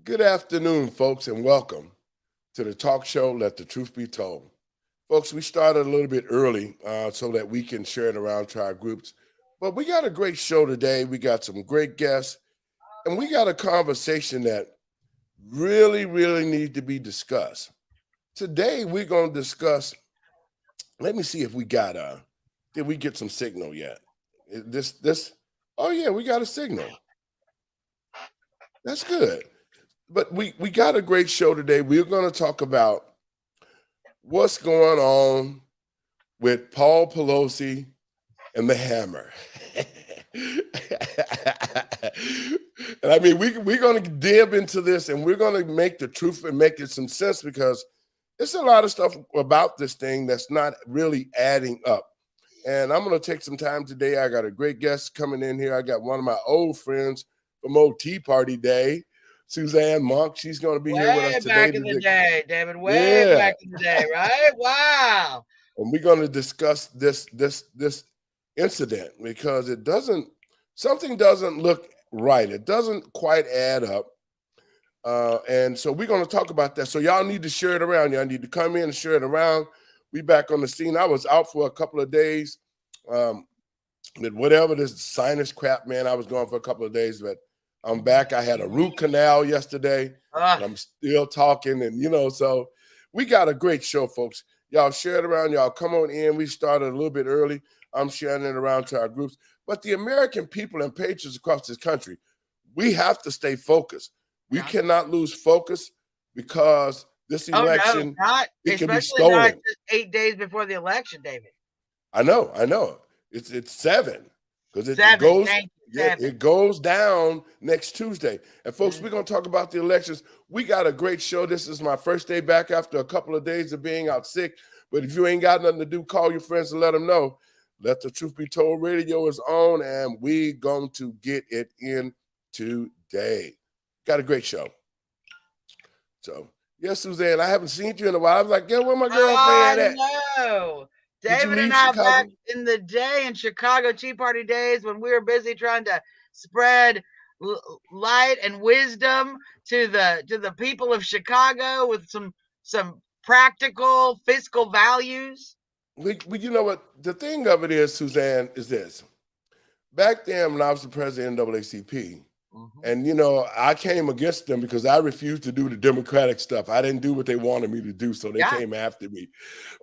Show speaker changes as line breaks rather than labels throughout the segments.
Good afternoon, folks, and welcome to the talk show, Let the Truth Be Told. Folks, we started a little bit early so that we can share it around to our groups. But we got a great show today. We got some great guests, and we got a conversation that really needs to be discussed. Today, we're going to discuss, let me see if we got, did we get some signal yet? Oh yeah, we got a signal. That's good. But we got a great show today. We're going to talk about what's going on with Paul Pelosi and the hammer. And I mean, we're going to dip into this and we're going to make the truth and make it some sense because there's a lot of stuff about this thing that's not really adding up. And I'm going to take some time today. I got a great guest coming in here. I got one of my old friends from old Tea Party Day, Suzanne Monk. She's going to be here with us today.
Way back in the day, David. Way back in the day, right? Wow.
And we're going to discuss this incident because something doesn't look right. It doesn't quite add up. And so we're going to talk about that. So y'all need to share it around. Y'all need to come in and share it around. We back on the scene. I was out for a couple of days with whatever this sinus crap, man. I was gone for a couple of days, but I'm back. I had a root canal yesterday. And I'm still talking. And, so we got a great show, folks. Y'all share it around. Y'all come on in. We started a little bit early. I'm sharing it around to our groups. But the American people and patriots across this country, we have to stay focused. We cannot lose focus because this election, it can be stolen.
Not just 8 days before the election, David.
I know. It's 7 because it goes down next Tuesday. And folks, we're going to talk about the elections. We got a great show. This is my first day back after a couple of days of being out sick. But if you ain't got nothing to do, call your friends and let them know. Let the Truth Be Told radio is on, and we going to get it in today. Got a great show. So, yes, Suzanne, I haven't seen you in a while. I was like, where my girlfriend at?
No. David and I back in the day in Chicago Tea Party days when we were busy trying to spread light and wisdom to the people of Chicago with some practical fiscal values.
You know what? The thing of it is, Suzanne, is this. Back then when I was the president of NAACP, and, I came against them because I refused to do the Democratic stuff. I didn't do what they wanted me to do, so they came after me.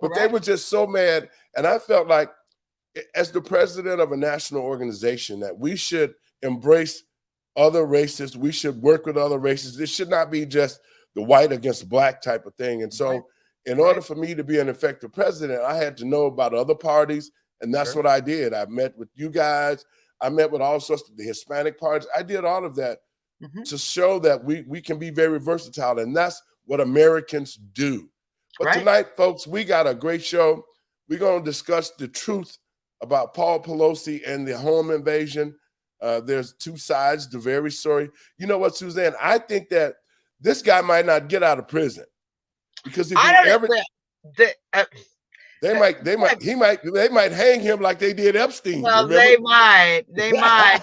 But they were just so mad. And I felt like as the president of a national organization that we should embrace other races. We should work with other races. This should not be just the white against black type of thing. And so in order for me to be an effective president, I had to know about other parties. And that's what I did. I met with you guys. I met with all sorts of the Hispanic parties. I did all of that to show that we can be very versatile. And that's what Americans do. But tonight, folks, we got a great show. We're going to discuss the truth about Paul Pelosi and the home invasion. There's two sides, the very story. You know what, Suzanne? I think that this guy might not get out of prison because if they might hang him like they did Epstein.
Well, remember? they might,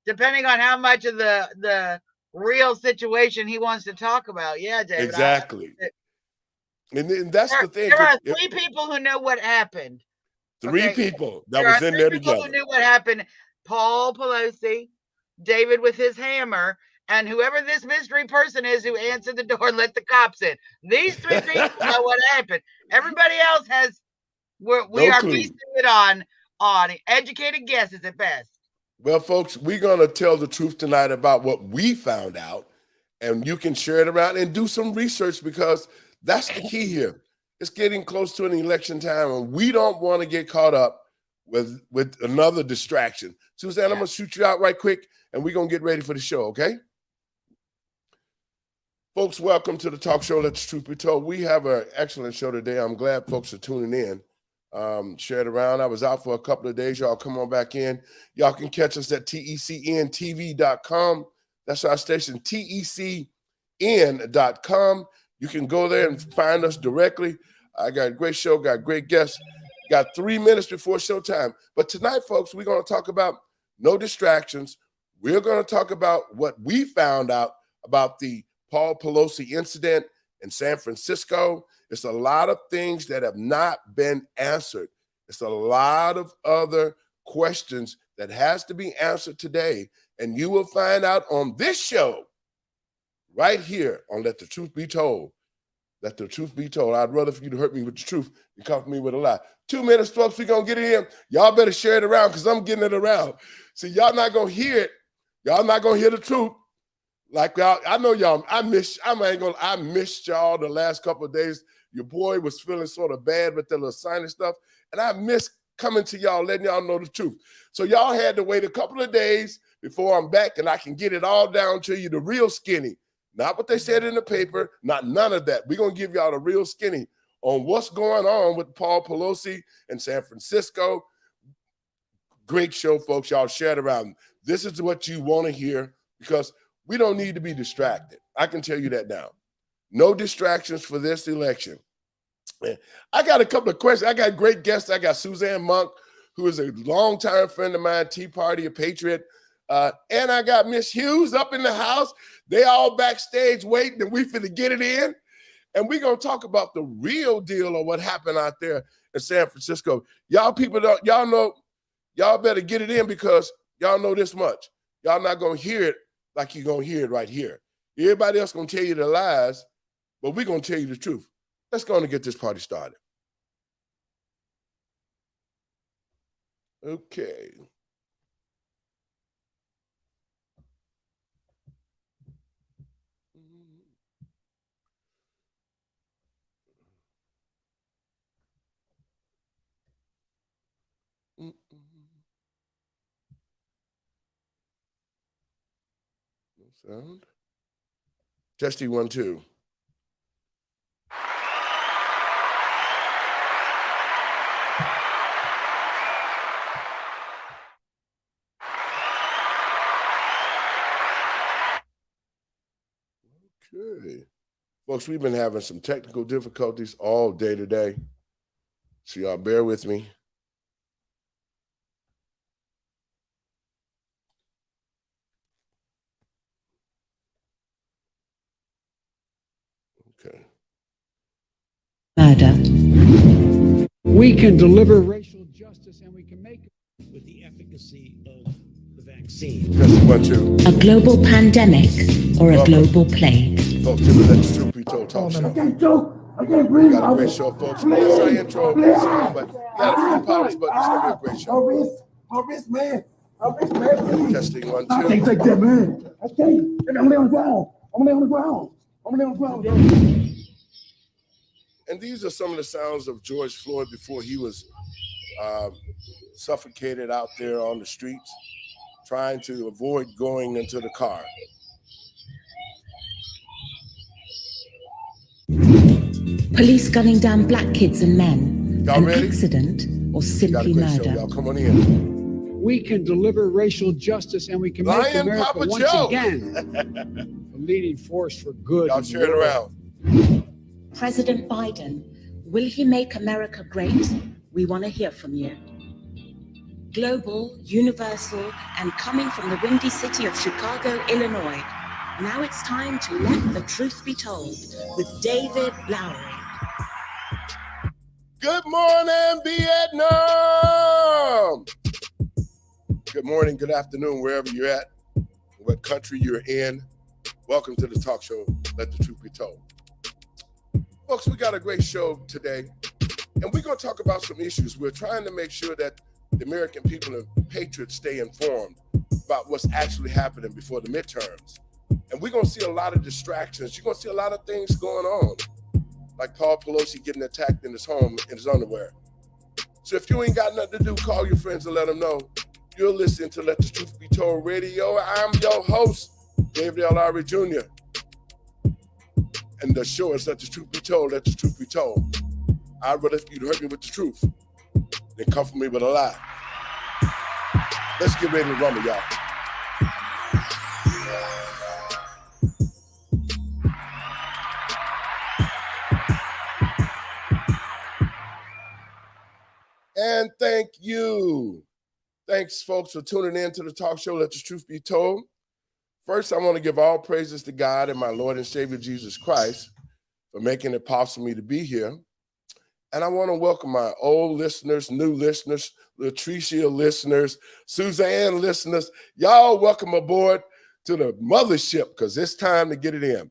depending on how much of the real situation he wants to talk about. Yeah, David.
Exactly. And that's the thing.
There are 3 people who know what happened.
3 people that was in there together.
Who knew what happened? Paul Pelosi, David with his hammer, and whoever this mystery person is who answered the door and let the cops in. These 3 people know what happened. Everybody else we are basing it on educated guesses at best.
Well, folks, we're going to tell the truth tonight about what we found out, and you can share it around and do some research because that's the key here. It's getting close to an election time, and we don't want to get caught up with another distraction. Suzanne, I'm going to shoot you out right quick, and we're going to get ready for the show, okay? Folks, welcome to the talk show, Let the Truth Be Told. We have an excellent show today. I'm glad folks are tuning in. Share it around. I was out for a couple of days. Y'all come on back in. Y'all can catch us at TECNTV.com. That's our station, TECN.com. You can go there and find us directly. I got a great show, got great guests. Got 3 minutes before showtime. But tonight, folks, we're going to talk about no distractions. We're going to talk about what we found out about the Paul Pelosi incident in San Francisco. It's a lot of things that have not been answered. It's a lot of other questions that has to be answered today. And you will find out on this show right here on Let the Truth Be Told. Let the truth be told. I'd rather for you to hurt me with the truth than come for me with a lie. 2 minutes, folks, we're going to get it in. Y'all better share it around because I'm getting it around. See, y'all not going to hear it. Y'all not going to hear the truth. Like y'all, I know y'all, I missed y'all the last couple of days. Your boy was feeling sort of bad with the little sinus stuff. And I missed coming to y'all, letting y'all know the truth. So y'all had to wait a couple of days before I'm back and I can get it all down to you, the real skinny. Not what they said in the paper, not none of that. We're going to give y'all the real skinny on what's going on with Paul Pelosi in San Francisco. Great show, folks. Y'all share it around. This is what you want to hear because we don't need to be distracted. I can tell you that now. No distractions for this election. I got a couple of questions. I got great guests. I got Suzanne Monk, who is a longtime friend of mine, Tea Party, a patriot. And I got Miss Hughes up in the house. They all backstage waiting, and we finna get it in. And we're going to talk about the real deal of what happened out there in San Francisco. Y'all people don't, y'all know, y'all better get it in because y'all know this much. Y'all not going to hear it like you're going to hear it right here. Everybody else going to tell you the lies, but we're going to tell you the truth. Let's go on and get this party started. Okay. No sound. Testing 1, 2. Okay. Folks, we've been having some technical difficulties all day today. So y'all bear with me. Okay.
Murder. We can deliver racial justice and we can make it with the efficacy of the vaccine.
Testing 1, 2.
A global pandemic or a global plague?
Folks, to the Let the Truth Be Told talk show.
I can't joke. I can't breathe.
We got a great show, folks. That's our intro, but we got a few problems, but it's gonna be a great show.
My wrist, man. My wrist, man.
Testing 1, 2.
I can't take that, man. I can't. I'm only on the ground. I'm only on the ground. I'm only on the ground.
And these are some of the sounds of George Floyd before he was suffocated out there on the streets, trying to avoid going into the car.
Police gunning down black kids and men.
Y'all
An
ready?
accident or
Got a
simply
great show,
murder?
y'all. Come on in.
We can deliver racial justice and we can make
Lion
America
Papa
once
Joe.
again a leading force for good.
Y'all
in the
share it
world.
around.
President Biden, will he make America great? We want to hear from you. Global, universal, and coming from the windy city of Chicago, Illinois. Now it's time to let the truth be told with David Lowery.
Good morning, Vietnam. Good morning, good afternoon, wherever you're at, what country you're in. Welcome to the talk show, Let the Truth Be Told. Folks, we got a great show today, and we're going to talk about some issues. We're trying to make sure that the American people and patriots stay informed about what's actually happening before the midterms. And we're going to see a lot of distractions. You're going to see a lot of things going on, like Paul Pelosi getting attacked in his home in his underwear. So if you ain't got nothing to do, call your friends and let them know. You're listening to Let the Truth Be Told Radio. I'm your host, David L. Lowery Jr. And the show is Let the Truth Be Told, Let the Truth Be Told. I'd rather you to hurt me with the truth than come for me with a lie. Let's get ready to rumble, y'all. And thank you. Thanks, folks, for tuning in to the talk show, Let the Truth Be Told. First, I want to give all praises to God and my Lord and Savior Jesus Christ for making it possible for me to be here. And I want to welcome my old listeners, new listeners, Latricia listeners, Suzanne listeners. Y'all welcome aboard to the mothership because it's time to get it in.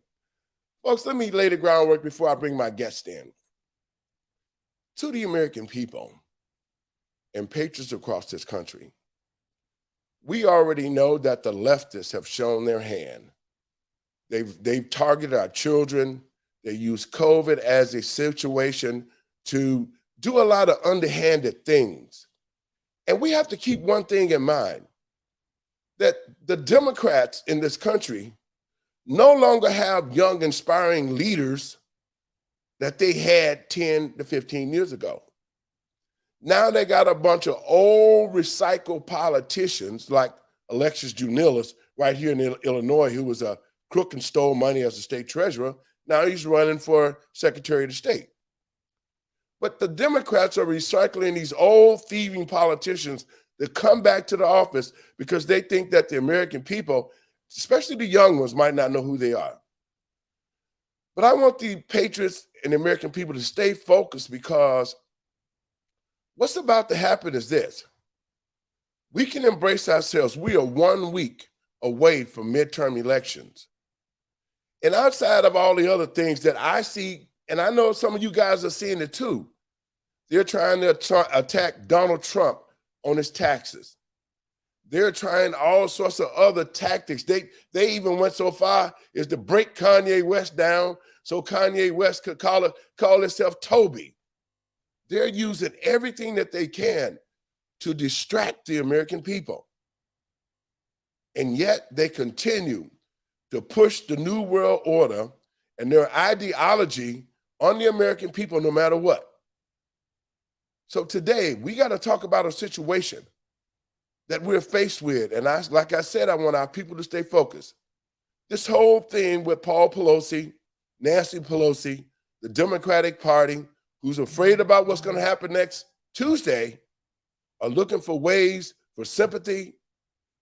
Folks, let me lay the groundwork before I bring my guest in. To the American people and patriots across this country, we already know that the leftists have shown their hand. They've targeted our children. They use COVID as a situation to do a lot of underhanded things. And we have to keep one thing in mind, that the Democrats in this country no longer have young, inspiring leaders that they had 10 to 15 years ago. Now they got a bunch of old recycled politicians like Alexis Junilis right here in Illinois, who was a crook and stole money as a state treasurer. Now he's running for Secretary of State. But the Democrats are recycling these old thieving politicians that come back to the office because they think that the American people, especially the young ones, might not know who they are. But I want the patriots and the American people to stay focused, because what's about to happen is this. We can embrace ourselves. We are 1 week away from midterm elections. And outside of all the other things that I see, and I know some of you guys are seeing it too, they're trying to attack Donald Trump on his taxes. They're trying all sorts of other tactics. They even went so far as to break Kanye West down so Kanye West could call himself Toby. They're using everything that they can to distract the American people. And yet they continue to push the New World Order and their ideology on the American people no matter what. So today, we got to talk about a situation that we're faced with. And like I said, I want our people to stay focused. This whole thing with Paul Pelosi, Nancy Pelosi, the Democratic Party, who's afraid about what's going to happen next Tuesday, are looking for ways for sympathy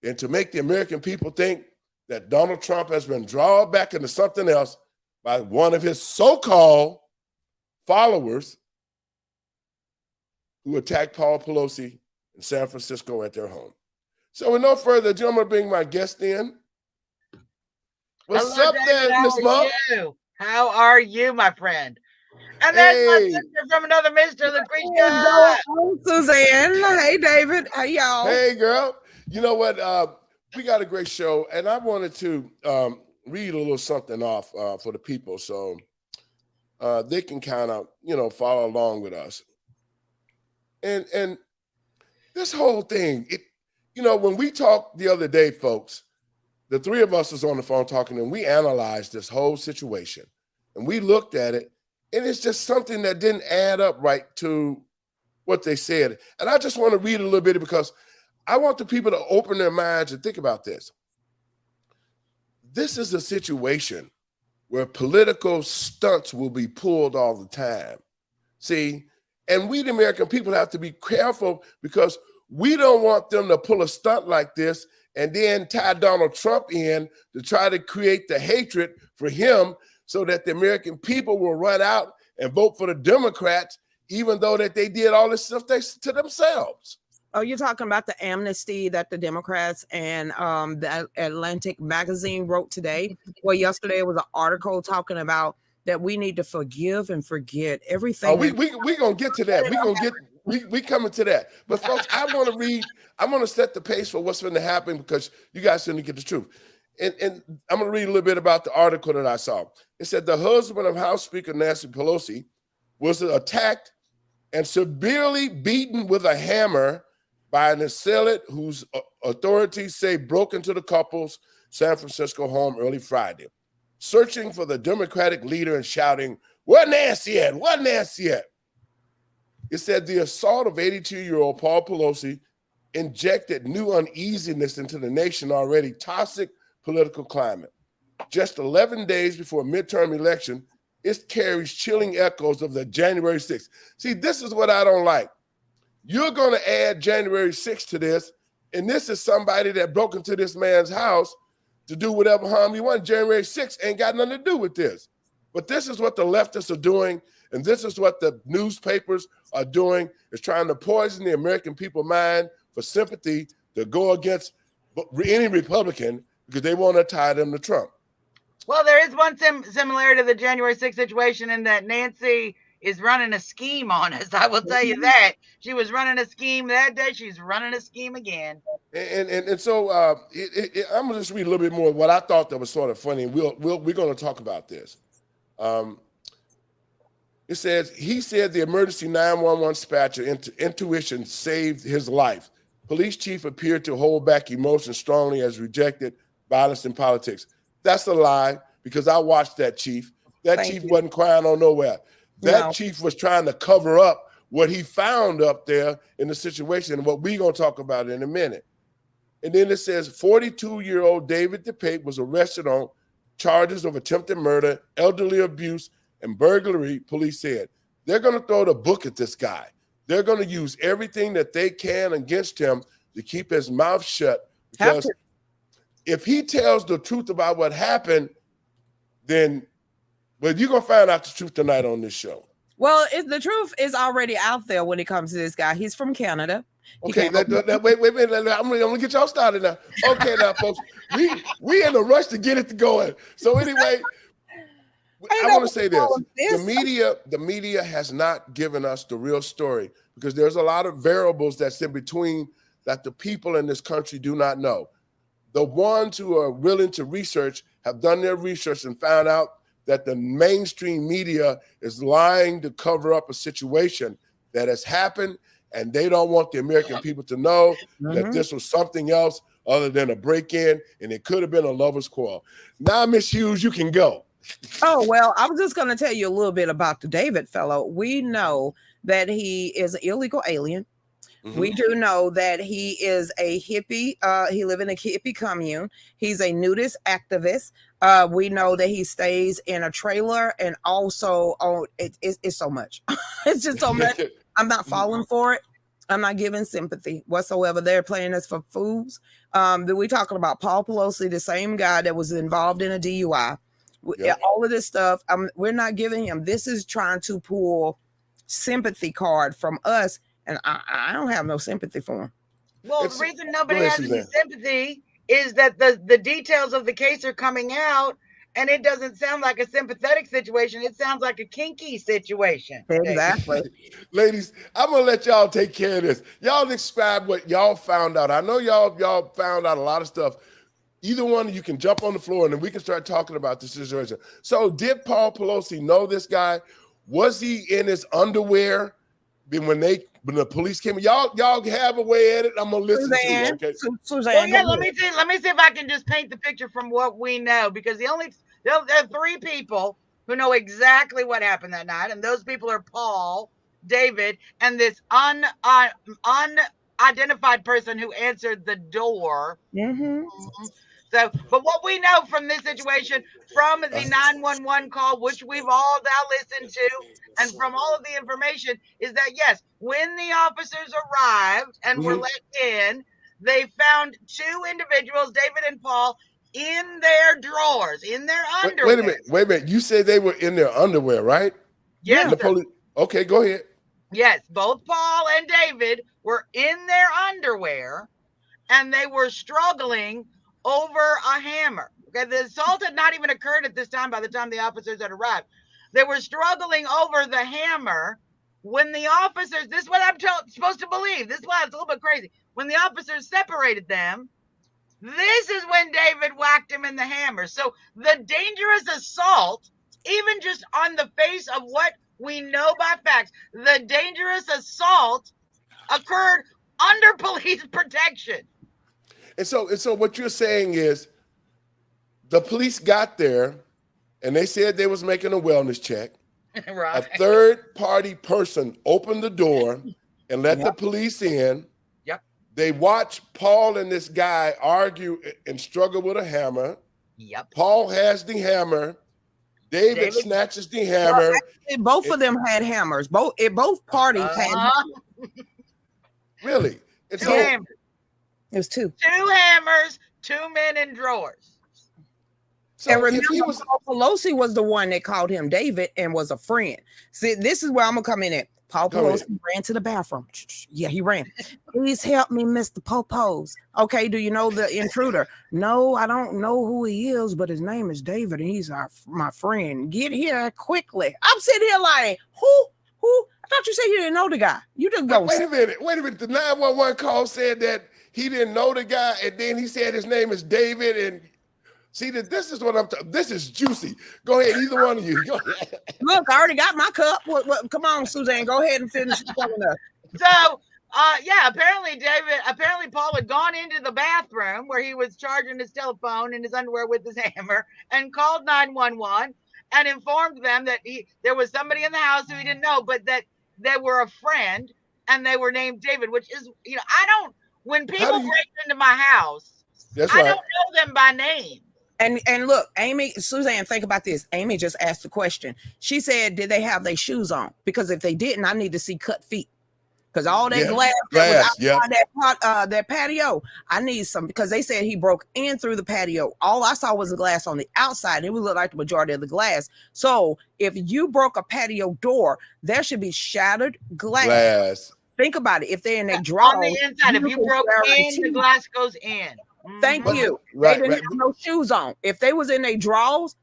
and to make the American people think that Donald Trump has been drawn back into something else by one of his so-called followers who attacked Paul Pelosi in San Francisco at their home. So with no further ado, I'm going to bring my guest in. What's
Hello,
up
David,
there, Miss Mo?
How are you, my friend? And there's my sister from another Mr. Lucretia.
Oh, Suzanne. Hey, David. Hey, y'all.
Hey, girl. You know what? We got a great show, and I wanted to read a little something off for the people so they can kind of, follow along with us. And this whole thing, when we talked the other day, folks, the three of us was on the phone talking, and we analyzed this whole situation, and we looked at it, and it's just something that didn't add up right to what they said. And I just want to read a little bit because I want the people to open their minds and think about this. This is a situation where political stunts will be pulled all the time. See, and we, the American people, have to be careful because we don't want them to pull a stunt like this and then tie Donald Trump in to try to create the hatred for him so that the American people will run out and vote for the Democrats, even though that they did all this stuff to themselves.
Oh, you're talking about the amnesty that the Democrats and the Atlantic magazine wrote today? Well, yesterday was an article talking about that we need to forgive and forget everything.
Oh, we gonna get to that. We coming to that. But folks, I want to set the pace for what's going to happen because you guys need to get the truth. And I'm going to read a little bit about the article that I saw. It said the husband of House Speaker Nancy Pelosi was attacked and severely beaten with a hammer by an assailant whose authorities say broke into the couple's San Francisco home early Friday, searching for the Democratic leader and shouting, "Where Nancy at? Where Nancy at?" It said the assault of 82-year-old Paul Pelosi injected new uneasiness into the nation's already toxic political climate. Just 11 days before a midterm election, it carries chilling echoes of the January 6th. See, this is what I don't like. You're going to add January 6th to this, and this is somebody that broke into this man's house to do whatever harm he wants. January 6th ain't got nothing to do with this. But this is what the leftists are doing, and this is what the newspapers are doing, is trying to poison the American people's mind for sympathy to go against any Republican because they want to tie them to Trump.
Well, there is one similarity to the January 6th situation in that Nancy is running a scheme on us. I will tell you that. She was running a scheme that day. She's running a scheme again.
And so I'm going to just read a little bit more of what I thought that was sort of funny. We're going to talk about this. It says, he said the emergency 911 dispatcher intuition saved his life. Police chief appeared to hold back emotion strongly as rejected violence in politics. That's a lie, because I watched that chief. That chief wasn't crying on nowhere. That chief was trying to cover up what he found up there in the situation, and what we're going to talk about in a minute. And then it says 42-year-old David DePape was arrested on charges of attempted murder, elderly abuse, and burglary, police said. They're going to throw the book at this guy. They're going to use everything that they can against him to keep his mouth shut, because if he tells the truth about what happened, then you're going to find out the truth tonight on this show.
Well, the truth is already out there when it comes to this guy. He's from Canada.
Okay, wait a minute. I'm gonna get y'all started now. Okay, now, folks, we in a rush to get it going. So anyway, I want to say this: the media has not given us the real story, because there's a lot of variables that's in between that the people in this country do not know. The ones who are willing to research have done their research and found out that the mainstream media is lying to cover up a situation that has happened, and they don't want the American people to know that this was something else other than a break-in, and it could have been a lover's quarrel. Now, Miss Hughes, you can go.
Oh, well, I was just going to tell you a little bit about the David fellow. We know that he is an illegal alien. We do know that he is a hippie. He lives in a hippie commune. He's a nudist activist. We know that he stays in a trailer, and also it's so much. It's just so much. I'm not falling for it. I'm not giving sympathy whatsoever. They're playing us for fools. We're talking about Paul Pelosi, the same guy that was involved in a DUI. All of this stuff, we're not giving him. This is trying to pull sympathy card from us. And I don't have no sympathy for him.
Well, the reason nobody has any sympathy is that the details of the case are coming out, and it doesn't sound like a sympathetic situation. It sounds like a kinky situation.
Exactly.
Ladies, I'm going to let y'all take care of this. Y'all describe what y'all found out. I know y'all found out a lot of stuff. Either one of you can jump on the floor, and then we can start talking about the situation. So did Paul Pelosi know this guy? Was he in his underwear when the police came? Y'all have a way at it. I'm gonna listen to you. Okay,
Suzanne. Well, let me see if I can just paint the picture from what we know, because there are three people who know exactly what happened that night, and those people are Paul, David, and this unidentified person who answered the door. So, but what we know from this situation, from the 911 call, which we've all now listened to, and from all of the information, is that yes, when the officers arrived and were let in, they found two individuals, David and Paul, in their drawers, in their underwear.
Wait a minute. You said they were in their underwear, right?
Yes.
Okay, go ahead.
Yes, both Paul and David were in their underwear, and they were struggling over a hammer. Okay, the assault had not even occurred at this time by the time the officers had arrived. They were struggling over the hammer when the officers, this is what I'm supposed to believe, this is why it's a little bit crazy, when the officers separated them, this is when David whacked him in the hammer. So the dangerous assault, even just on the face of what we know by facts, the dangerous assault occurred under police protection.
And so what you're saying is the police got there and they said they was making a wellness check.
Right.
A third party person opened the door and let the police in.
Yep.
They watched Paul and this guy argue and struggle with a hammer.
Yep.
Paul has the hammer. David snatches the hammer.
Well, actually, both of them had hammers. Both parties had hammers.
Really?
Two hammers.
It was two.
Two hammers, two men in drawers.
So
and
if
remember,
he was,
Paul Pelosi was the one that called him David and was a friend. See, this is where I'm gonna come in at. Paul
Go
Pelosi
ahead.
ran to the bathroom. Yeah, he ran. Please help me, Mr. Popos. Okay, do you know the intruder? No, I don't know who he is, but his name is David, and he's my friend. Get here quickly. I'm sitting here like, who? I thought you said you didn't know the guy. You just go.
Wait a minute. The 911 call said that he didn't know the guy, and then he said his name is David. And see that this is what I'm. This is juicy. Go ahead, either one of you. Go ahead.
Look, I already got my cup. What, come on, Suzanne, go ahead and finish telling us.
So, yeah, apparently Paul had gone into the bathroom where he was charging his telephone in his underwear with his hammer and called 911 and informed them that there was somebody in the house who he didn't know, but that they were a friend and they were named David, which is, when people break into my house,
That's
I
right.
don't know them by name.
And look, Suzanne, think about this. Amy just asked the question. She said, did they have their shoes on? Because if they didn't, I need to see cut feet. Because all that glass that was outside that patio, I need some, because they said he broke in through the patio. All I saw was the glass on the outside. It would look like the majority of the glass. So if you broke a patio door, there should be shattered glass. Think about it. If they're in their drawers.
On the inside, if you broke in, the glass goes in.
Thank you. They didn't have no shoes on. If they was in their drawers,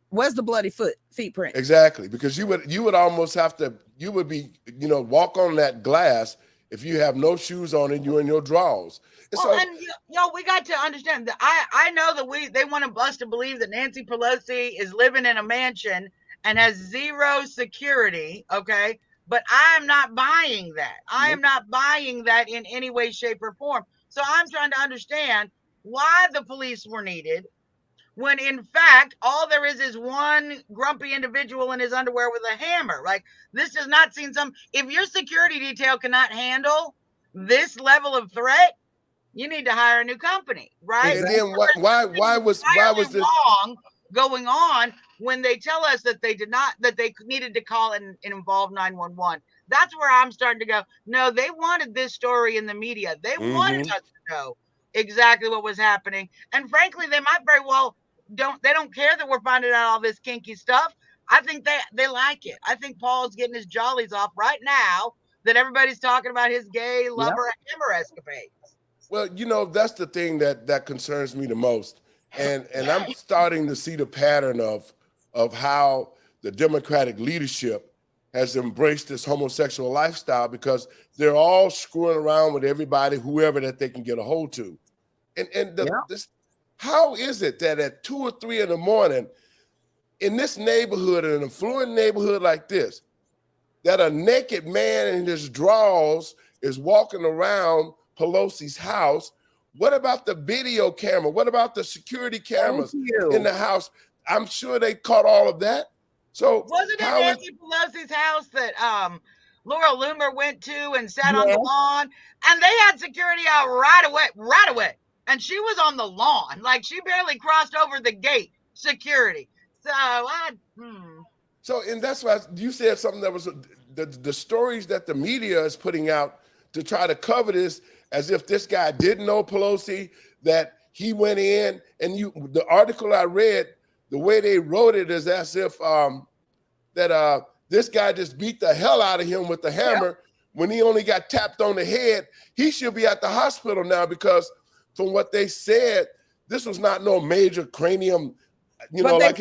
where's the bloody feet print?
Exactly, because you would almost have to, you would be, walk on that glass if you have no shoes on and you're in your drawers.
We got to understand that I know that they want us to believe that Nancy Pelosi is living in a mansion and has zero security, okay? But I'm not buying that. I am not buying that in any way, shape, or form. So I'm trying to understand why the police were needed when, in fact, all there is one grumpy individual in his underwear with a hammer. Like, this does not seem if your security detail cannot handle this level of threat, you need to hire a new company, right?
And then why was this
wrong going on when they tell us that they needed to call and involve 911? That's where I'm starting to go, no, they wanted this story in the media. They wanted us to know exactly what was happening. And frankly, they might very well don't care that we're finding out all this kinky stuff. I think they like it. I think Paul's getting his jollies off right now that everybody's talking about his gay lover hammer escapades.
Well, that's the thing that concerns me the most. And I'm starting to see the pattern of how the Democratic leadership has embraced this homosexual lifestyle, because they're all screwing around with everybody, whoever that they can get a hold to. How is it that at 2 or 3 in the morning in this neighborhood, in an affluent neighborhood like this, that a naked man in his drawers is walking around Pelosi's house? What about the video camera? What about the security cameras in the house? I'm sure they caught all of that. So
wasn't it Nancy Pelosi's house that Laura Loomer went to and sat on the lawn, and they had security out right away, and she was on the lawn, like she barely crossed over the gate. Security. So
and that's why you said something that was the stories that the media is putting out to try to cover this as if this guy didn't know Pelosi, that he went in, and the article I read, the way they wrote it is as if this guy just beat the hell out of him with the hammer when he only got tapped on the head. He should be at the hospital now, because from what they said, this was not no major cranium, like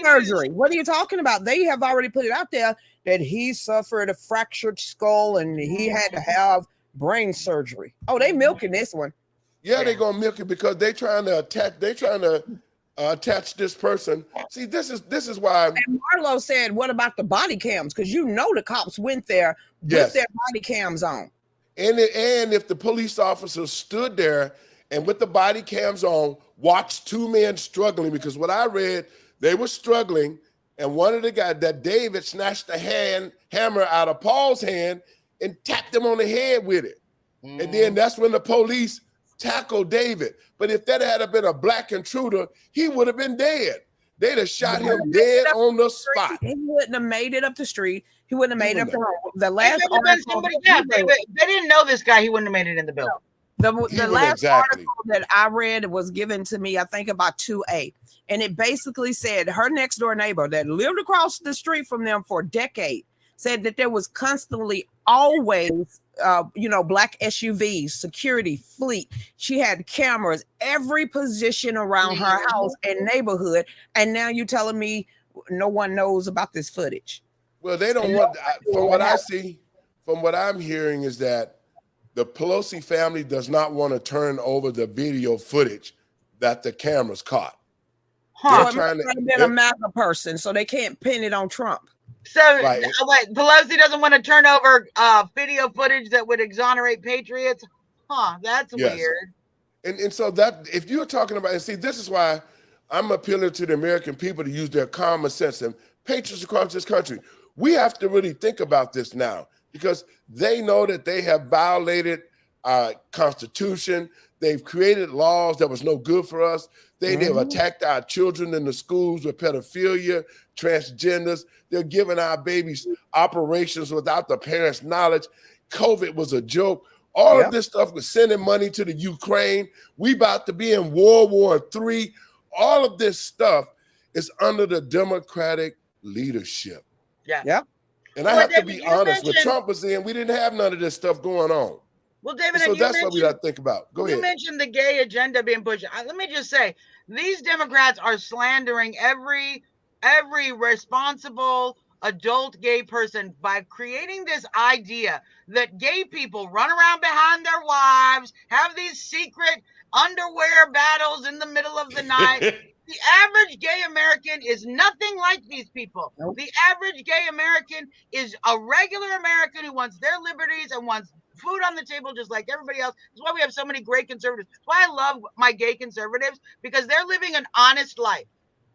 surgery. What are you talking about? They have already put it out there that he suffered a fractured skull and he had to have brain surgery. Oh, they milking this one.
Yeah, they're gonna milk it because they're trying to attach this person. See, this is why.
And Marlo said, "What about the body cams?" Because the cops went there with their body cams on.
And if the police officers stood there and with the body cams on, watched 2 men struggling, because what I read, they were struggling, and one of the guys, that David, snatched the hammer out of Paul's hand and tapped him on the head with it. And then that's when the police tackled David. But if that had been a black intruder, he would have been dead. They'd have shot him dead on the spot.
He wouldn't have made it up the street. He wouldn't have made it up the road. The last
if they didn't know this guy, he wouldn't have made it in the building.
The
Even
last
exactly.
article that I read was given to me, I think about 2A. And it basically said her next door neighbor that lived across the street from them for a decade said that there was constantly always, black SUVs, security, fleet. She had cameras, every position around her house and neighborhood. And now you're telling me no one knows about this footage.
Well, they don't want, from what I see, from what I'm hearing is that the Pelosi family does not want to turn over the video footage that the cameras caught.
So it must have been a MAGA person, so they can't pin it on Trump.
So wait, Pelosi doesn't want to turn over video footage that would exonerate patriots? Huh, that's weird.
And so that, if you're talking about, and see, this is why I'm appealing to the American people to use their common sense, and patriots across this country. We have to really think about this now, because they know that they have violated our Constitution. They've created laws that was no good for us. They've attacked our children in the schools with pedophilia, transgenders. They're giving our babies operations without the parents' knowledge. COVID was a joke. All of this stuff was sending money to the Ukraine. We about to be in World War III. All of this stuff is under the Democratic leadership.
Yeah.
And I have to be honest, when Trump was in, we didn't have none of this stuff going on.
Well, David,
so that's what we got to think about. Go ahead.
You mentioned the gay agenda being pushed. Let me just say, these Democrats are slandering every responsible adult gay person by creating this idea that gay people run around behind their wives, have these secret underwear battles in the middle of the night. The average gay American is nothing like these people. Nope. The average gay American is a regular American who wants their liberties and wants food on the table just like everybody else. That's why we have so many great conservatives. That's why I love my gay conservatives, because they're living an honest life.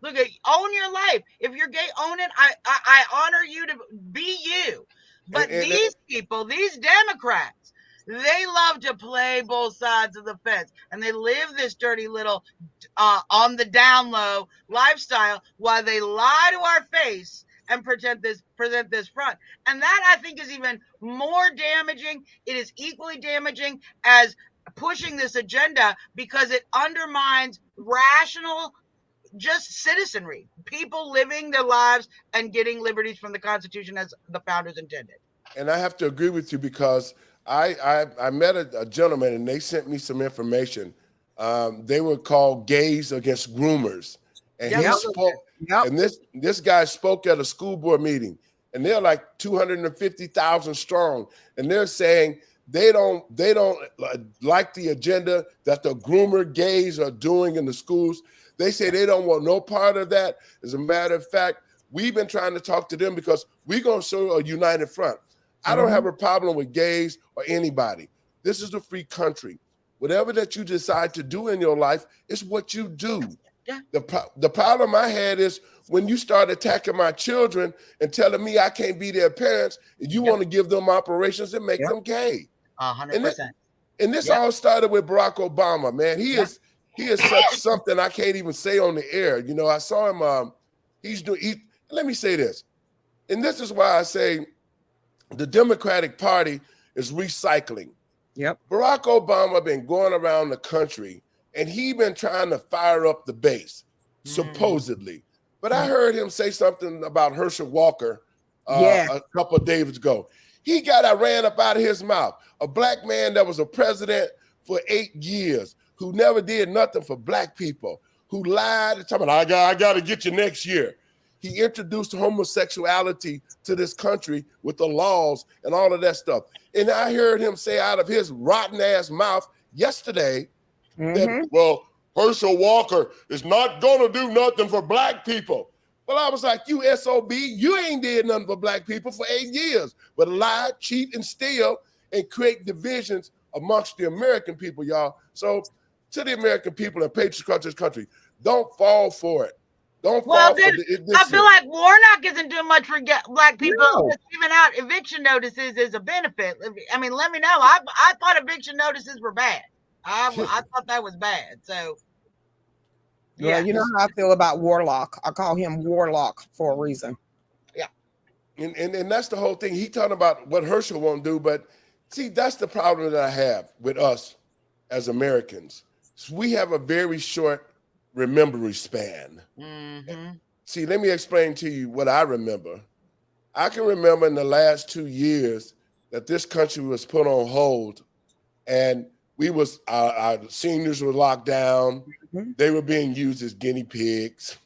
Look, own your life. If you're gay, own it. I honor you to be you. But these people, these Democrats, they love to play both sides of the fence, and they live this dirty little on the down low lifestyle while they lie to our face and present this front. And that, I think, is even more damaging. It is equally damaging as pushing this agenda, because it undermines rational, just citizenry, people living their lives and getting liberties from the Constitution as the founders intended.
And I have to agree with you, because I met a gentleman, and they sent me some information. They were called Gays Against Groomers. And he spoke, and this guy spoke at a school board meeting, and they're like 250,000 strong. And they're saying they don't like the agenda that the groomer gays are doing in the schools. They say they don't want no part of that. As a matter of fact, we've been trying to talk to them, because we're going to show a united front. I don't have a problem with gays or anybody. This is a free country. Whatever that you decide to do in your life is what you do.
Yeah.
The problem I had is when you start attacking my children and telling me I can't be their parents, and you want to give them operations and make them gay.
100%.
And this all started with Barack Obama, man. He is such something I can't even say on the air. You know, I saw him. Let me say this, and this is why I say the Democratic Party is recycling.
Yep.
Barack Obama been going around the country, and he been trying to fire up the base, supposedly. But I heard him say something about Herschel Walker a couple of days ago. He got ran up out of his mouth. A black man that was a president for 8 years, who never did nothing for black people, who lied and talking about, I got to get you next year. He introduced homosexuality to this country with the laws and all of that stuff. And I heard him say out of his rotten ass mouth yesterday that, well, Herschel Walker is not going to do nothing for black people. Well, I was like, you SOB, you ain't did nothing for black people for 8 years, but lie, cheat, and steal, and create divisions amongst the American people, y'all. So to the American people and patriots across this country, don't fall for it. Don't fall for it.
I feel like Warnock isn't doing much for black people. No. Giving out eviction notices is a benefit. I mean, let me know. I thought eviction notices were bad. I thought that was bad. So,
yeah. Well, you know how I feel about Warlock. I call him Warlock for a reason.
Yeah.
And that's the whole thing. He talking about what Herschel won't do, but see, that's the problem that I have with us as Americans. We have a very short memory span. See, let me explain to you what I remember. I can remember in the last 2 years that this country was put on hold, and our seniors were locked down. They were being used as guinea pigs.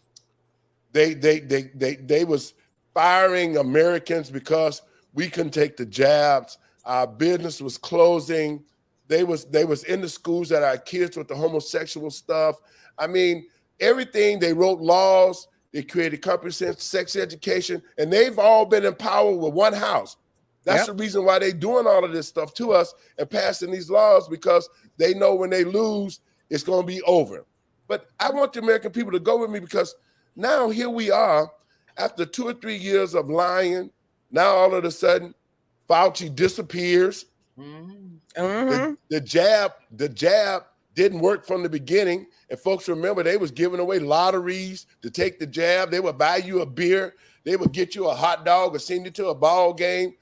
They was firing Americans because we couldn't take the jabs. Our business was closing. They was in the schools that our kids with the homosexual stuff. I mean, everything. They wrote laws. They created comprehensive sex education, and they've all been in power with one house. That's the reason why they're doing all of this stuff to us and passing these laws, because they know when they lose, it's going to be over. But I want the American people to go with me, because now here we are after 2 or 3 years of lying. Now all of a sudden, Fauci disappears. The jab didn't work from the beginning. And folks remember, they was giving away lotteries to take the jab. They would buy you a beer. They would get you a hot dog or send you to a ball game.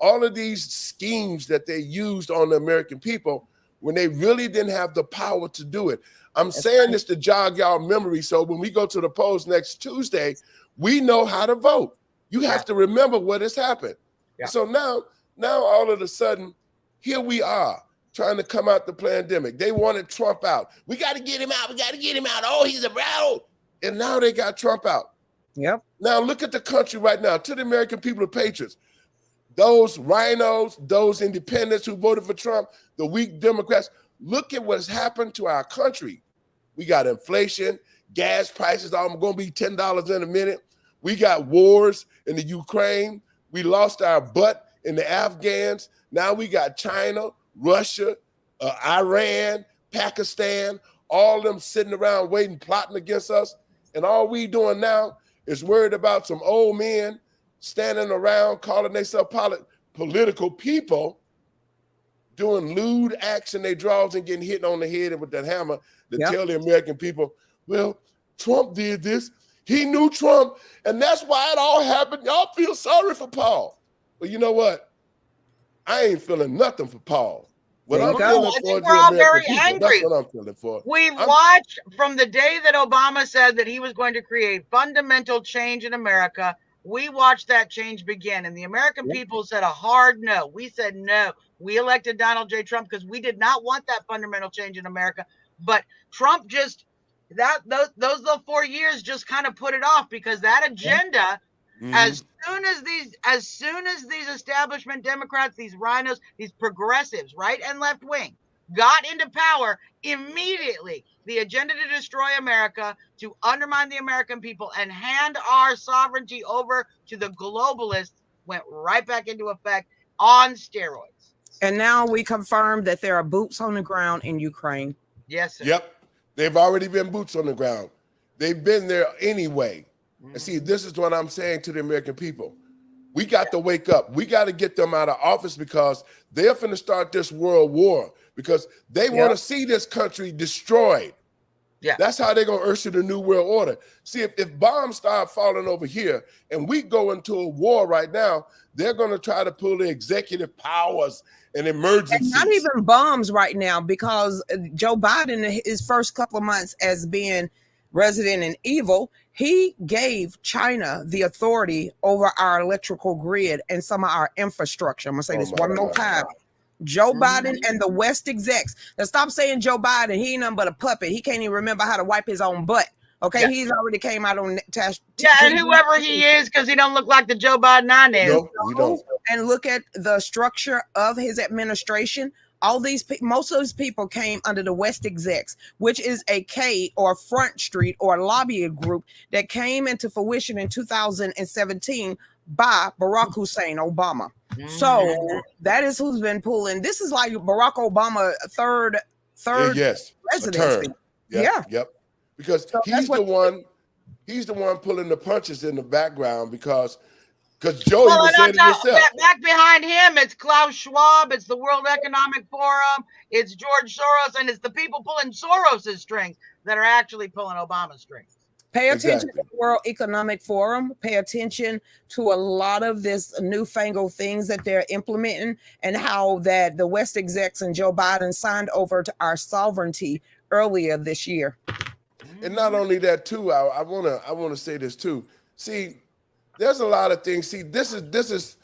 All of these schemes that they used on the American people when they really didn't have the power to do it. I'm saying this to jog y'all memory, so when we go to the polls next Tuesday, we know how to vote. You have to remember what has happened. So now all of a sudden, here we are trying to come out the pandemic. They wanted Trump out. We got to get him out. We got to get him out. Oh, he's a rebel. And now they got Trump out. Now look at the country right now. To the American people, the patriots, those rhinos, those independents who voted for Trump, the weak Democrats, look at what's happened to our country. We got inflation, gas prices are going to be $10 in a minute. We got wars in the Ukraine. We lost our butt in the Afghans. Now we got China, Russia, Iran, Pakistan, all of them sitting around waiting, plotting against us. And all we doing now is worried about some old men standing around calling themselves political people, doing lewd acts in their drawers and getting hit on the head with that hammer to tell the American people, well, Trump did this. He knew Trump, and that's why it all happened. Y'all feel sorry for Paul. But you know what? I ain't feeling nothing for Paul. What I'm feeling for is
we're all
the
very
American people.
angry.
That's what I'm feeling for.
We've watched from the day that Obama said that he was going to create fundamental change in America. We watched that change begin, and the American people said a hard no. We said no. We elected Donald J. Trump because we did not want that fundamental change in America. But Trump just those 4 years just kind of put it off, because that agenda, as soon as these establishment Democrats, these rhinos, these progressives, right and left wing, got into power, immediately the agenda to destroy America, to undermine the American people, and hand our sovereignty over to the globalists went right back into effect on steroids.
And now we confirm that there are boots on the ground in Ukraine.
Yes, sir.
Yep. They've already been boots on the ground. They've been there anyway. And see, this is what I'm saying to the American people. We got to wake up. We got to get them out of office, because they're finna start this world war, because they want to see this country destroyed. That's how they're going to usher the new world order. See, if bombs start falling over here and we go into a war right now, they're going to try to pull the executive powers and emergencies.
And not even bombs right now, because Joe Biden, his first couple of months as being resident in evil, he gave China the authority over our electrical grid and some of our infrastructure. I'm going to say this one more time. Joe Biden and the West execs. Now stop saying Joe Biden. He ain't nothing but a puppet. He can't even remember how to wipe his own butt. Okay, he's already came out on
and whoever he is, because he don't look like the Joe Biden I knew.
No, you don't.
And look at the structure of his administration. All these, most of those people came under the West execs, which is a K or Front Street or lobbying group that came into fruition in 2017 by Barack Hussein Obama. So that is who's been pulling. This is like Barack Obama third presidency.
Yep. Because so he's the one pulling the punches in the background, because Joe even said it himself.
Back behind him, it's Klaus Schwab, it's the World Economic Forum, it's George Soros, and it's the people pulling Soros's strings that are actually pulling Obama's strings.
Pay attention
Exactly.
to the World Economic Forum. Pay attention to a lot of this newfangled things that they're implementing, and how that the West execs and Joe Biden signed over to our sovereignty earlier this year.
And not only that too, I wanna say this too. See, there's a lot of things. See, this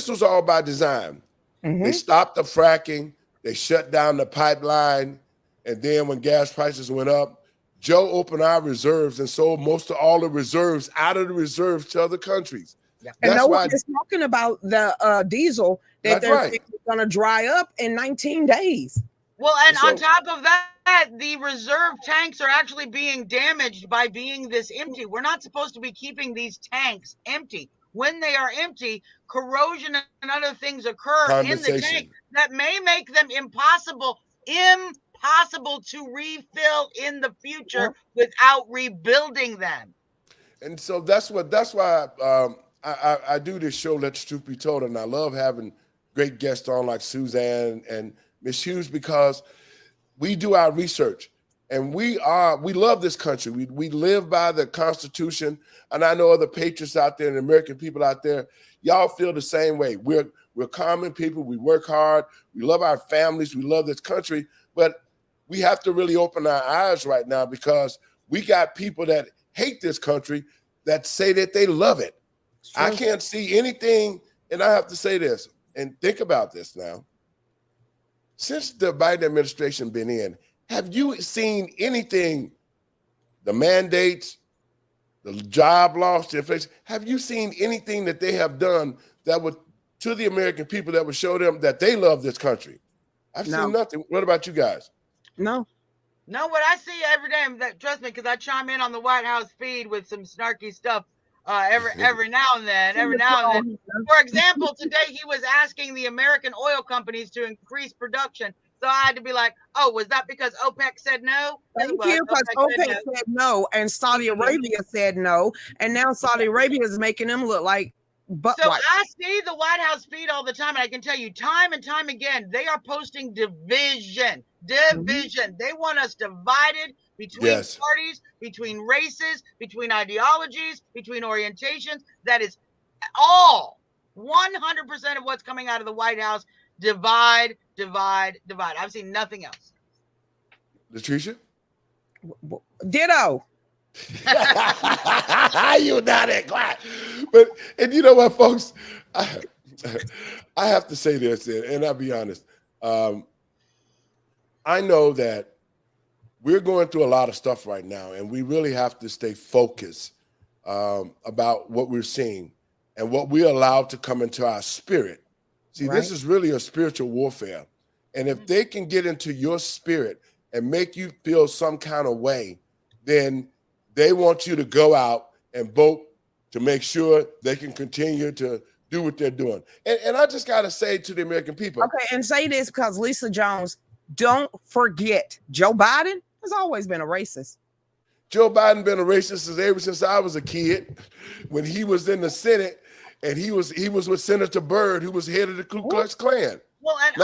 was all by design. They stopped the fracking, they shut down the pipeline, and then when gas prices went up, Joe opened our reserves and sold most of all the reserves out of the reserves to other countries.
And no one is talking about the diesel that
That's
they're
right.
going to dry up in 19 days.
Well, and
So-
on top of that, the reserve tanks are actually being damaged by being this empty. We're not supposed to be keeping these tanks empty. When they are empty, corrosion and other things occur in the
Condensation.
tank that may make them impossible to refill in the future without rebuilding them.
And so that's why I do this show, Let the Truth Be Told, and I love having great guests on like Suzanne and Miss Hughes, because we do our research and we love this country. We live by the Constitution, and I know other patriots out there and American people out there, y'all feel the same way. We're common people. We work hard. We love our families. We love this country, but we have to really open our eyes right now, because we got people that hate this country that say that they love it. I can't see anything, and I have to say this, and think about this now. Since the Biden administration been in, have you seen anything, the mandates, the job loss, the inflation, have you seen anything that they have done that would, to the American people, that would show them that they love this country? I've seen nothing. What about you guys?
No,
what I see every day, that, trust me, because I chime in on the White House feed with some snarky stuff every now and then. For example, today he was asking the American oil companies to increase production. So I had to be like, oh, was that because OPEC said no?
thank you, because OPEC said no, and Saudi Arabia said no, and now Saudi Arabia is making them look like butt
So
wipes.
I see the White House feed all the time, and I can tell you time and time again, they are posting division. They want us divided between parties, between races, between ideologies, between orientations. That is all 100% of what's coming out of the White House. Divide. I've seen nothing else.
Latricia?
Ditto.
You not that quiet. But, and you know what, folks, I have to say this, and I'll be honest. I know that we're going through a lot of stuff right now, and we really have to stay focused about what we're seeing and what we allow to come into our spirit. See, this is really a spiritual warfare. And if they can get into your spirit and make you feel some kind of way, then they want you to go out and vote to make sure they can continue to do what they're doing. And I just got to say to the American people.
Okay, and say this, because Lisa Jones, don't forget, Joe Biden has always been a racist.
Joe Biden been a racist ever since I was a kid, when he was in the Senate and he was with Senator Byrd, who was head of the Ku Klux Klan.
Well, and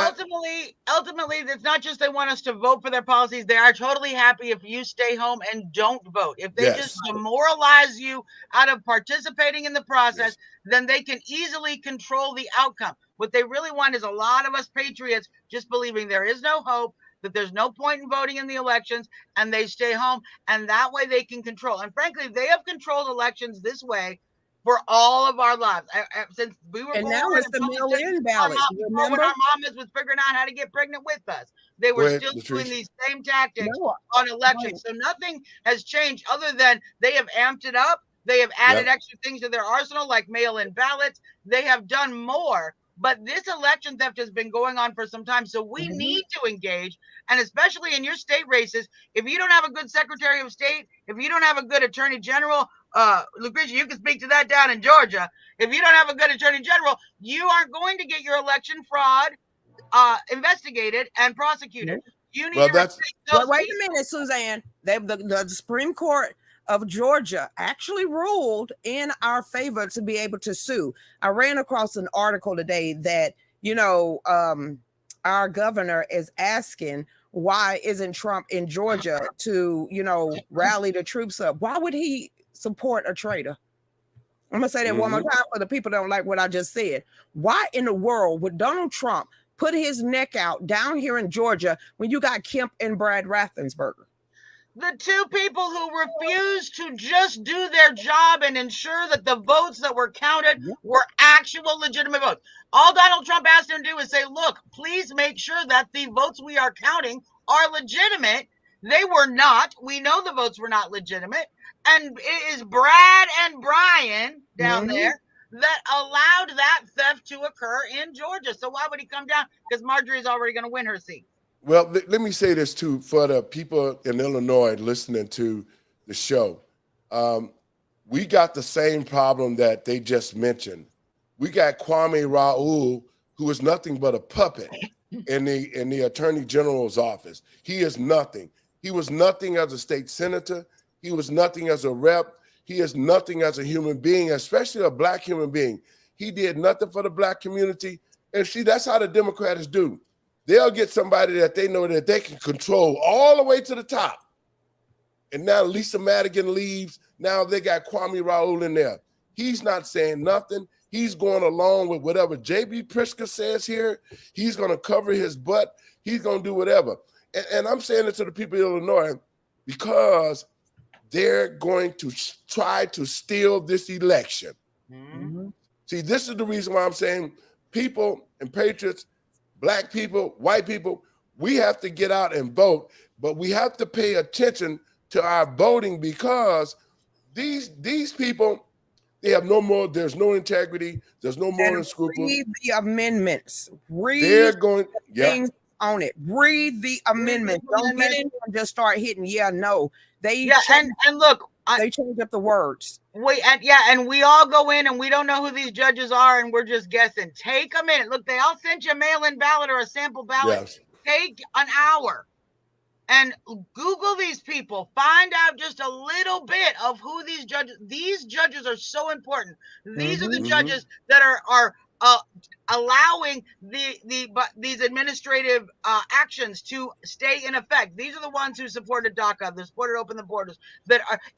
ultimately, it's not just they want us to vote for their policies. They are totally happy if you stay home and don't vote. If they just demoralize you out of participating in the process, then they can easily control the outcome. What they really want is a lot of us patriots just believing there is no hope, that there's no point in voting in the elections, and they stay home. And that way they can control. And frankly, they have controlled elections this way for all of our lives, since we were
and
born.
now it's the mail-in ballots.
When our mamas was figuring out how to get pregnant with us, they were still doing these same tactics on elections. So nothing has changed other than they have amped it up. They have added extra things to their arsenal, like mail-in ballots. They have done more. But this election theft has been going on for some time. So we need to engage. And especially in your state races, if you don't have a good Secretary of State, if you don't have a good Attorney General, Lucretia, you can speak to that down in Georgia. If you don't have a good Attorney General, you aren't going to get your election fraud investigated and prosecuted. You need to replace those.
Wait a minute, Suzanne. The Supreme Court of Georgia actually ruled in our favor to be able to sue. I ran across an article today that, our governor is asking, why isn't Trump in Georgia to, rally the troops up? Why would he support a traitor? I'm gonna say that one more time for the people that don't like what I just said. Why in the world would Donald Trump put his neck out down here in Georgia when you got Kemp and Brad Raffensperger?
The two people who refused to just do their job and ensure that the votes that were counted were actual legitimate votes. All Donald Trump asked him to do is say, look, please make sure that the votes we are counting are legitimate. They were not. We know the votes were not legitimate. And it is Brad and Brian down there that allowed that theft to occur in Georgia. So why would he come down? Because Marjorie's already going to win her seat.
Well, let me say this too for the people in Illinois listening to the show. We got the same problem that they just mentioned. We got Kwame Raoul, who is nothing but a puppet in the Attorney General's office. He is nothing. He was nothing as a state senator. He was nothing as a rep. He is nothing as a human being, especially a black human being. He did nothing for the black community. And see, that's how the Democrats do. They'll get somebody that they know that they can control all the way to the top. And now Lisa Madigan leaves. Now they got Kwame Raoul in there. He's not saying nothing. He's going along with whatever J.B. Pritzker says here. He's going to cover his butt. He's going to do whatever. And I'm saying it to the people of Illinois because they're going to try to steal this election. See, this is the reason why I'm saying people and patriots, black people, white people, we have to get out and vote, but we have to pay attention to our voting because these people, they have no more, there's no integrity, there's no moral scruples.
Read the amendments.
They're going,
things on it. Read the amendments. Don't get in and just start hitting no. They
and look,
they change up the words.
And we all go in and we don't know who these judges are and we're just guessing. Take a minute. Look, they all sent you a mail-in ballot or a sample ballot.
Yes.
Take an hour and Google these people. Find out just a little bit of who these judges are so important. These are the judges that are allowing these administrative actions to stay in effect. These are the ones who supported DACA, who supported Open the Borders.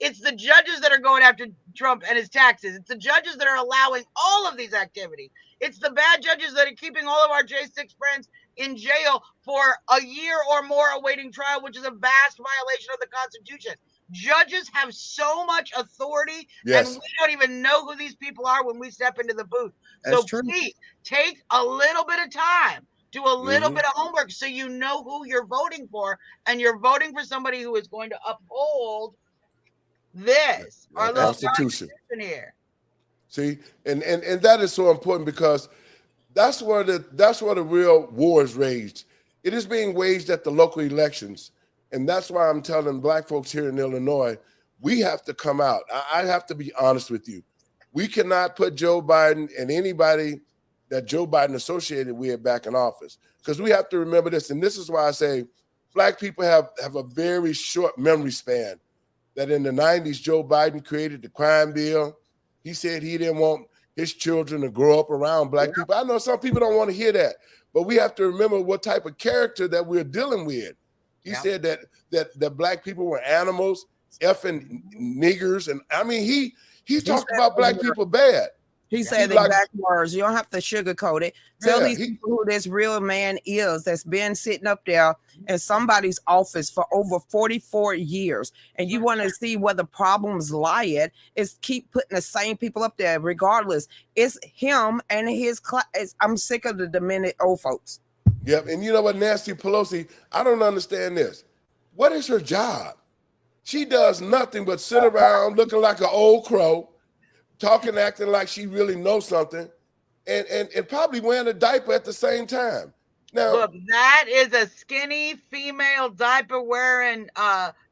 It's the judges that are going after Trump and his taxes. It's the judges that are allowing all of these activities. It's the bad judges that are keeping all of our J6 friends in jail for a year or more awaiting trial, which is a vast violation of the Constitution. Judges have so much authority, and we don't even know who these people are when we step into the booth. So please take a little bit of time, do a little bit of homework so you know who you're voting for, and you're voting for somebody who is going to uphold this, our little Constitution here.
See, and that is so important because that's where the real war is waged. It is being waged at the local elections. And that's why I'm telling black folks here in Illinois, we have to come out. I have to be honest with you. We cannot put Joe Biden and anybody that Joe Biden associated with back in office because we have to remember this. And this is why I say black people have a very short memory span. That in the 90s, Joe Biden created the crime bill. He said he didn't want his children to grow up around black people. I know some people don't want to hear that, but we have to remember what type of character that we're dealing with. He said that black people were animals, effing niggers, and I mean he talked about black people bad.
He said the exact words. You don't have to sugarcoat it. Tell these people who this real man is that's been sitting up there in somebody's office for over 44 years. And you want to see where the problems lie at is keep putting the same people up there regardless. It's him and his class. I'm sick of the demented old folks.
Yep, and you know what, Nancy Pelosi, I don't understand this. What is her job? She does nothing but sit around looking like an old crow, talking, acting like she really knows something, and probably wearing a diaper at the same time. Now,
look, that is a skinny female diaper wearing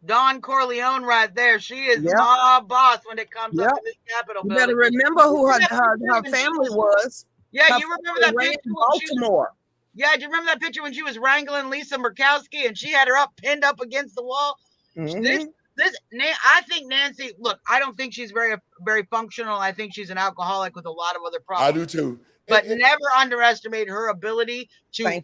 Don Corleone right there. She is my boss when it comes up to this Capitol building.
You better remember who her family was.
Yeah, you remember that picture
in Baltimore.
Yeah, do you remember that picture when she was wrangling Lisa Murkowski and she had her pinned up against the wall? I think Nancy, look, I don't think she's very, very functional. I think she's an alcoholic with a lot of other problems.
I do too.
But never underestimate her ability to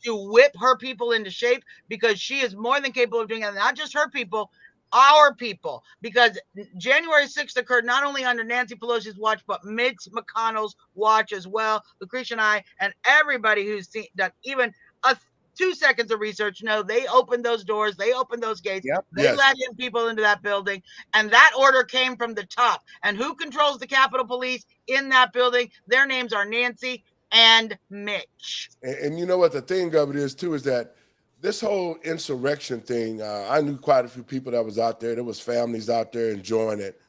whip her people into shape because she is more than capable of doing that. Not just her people, our people, because January 6th occurred not only under Nancy Pelosi's watch, but Mitch McConnell's watch as well. Lucretia and I, and everybody who's done even 2 seconds of research, know they opened those doors, they opened those gates, they let in people into that building, and that order came from the top. And who controls the Capitol Police in that building? Their names are Nancy and Mitch.
And you know what the thing of it is too, is that this whole insurrection thing, I knew quite a few people that was out there. There was families out there enjoying it.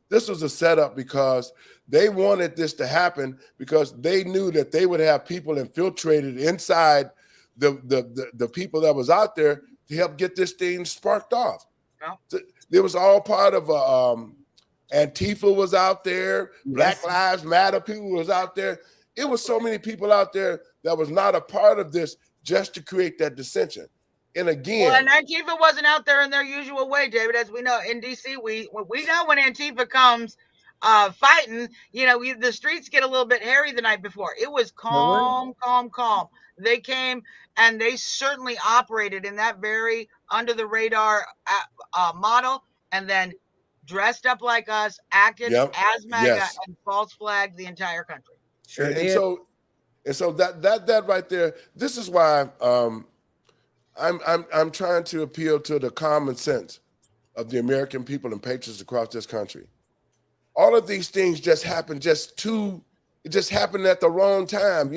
This was a setup because they wanted this to happen because they knew that they would have people infiltrated inside the people that was out there to help get this thing sparked off. Yeah. It was all part of Antifa was out there, Black Lives Matter people was out there. It was so many people out there that was not a part of this just to create that dissension. And again,
and Antifa wasn't out there in their usual way, David. As we know, in DC, we know when Antifa comes fighting, the streets get a little bit hairy the night before. It was calm. They came and they certainly operated in that very under the radar model, and then dressed up like us, acted as MAGA, and false flagged the entire country.
Sure. And so that right there, this is why I'm trying to appeal to the common sense of the American people and patriots across this country. All of these things just happened it just happened at the wrong time.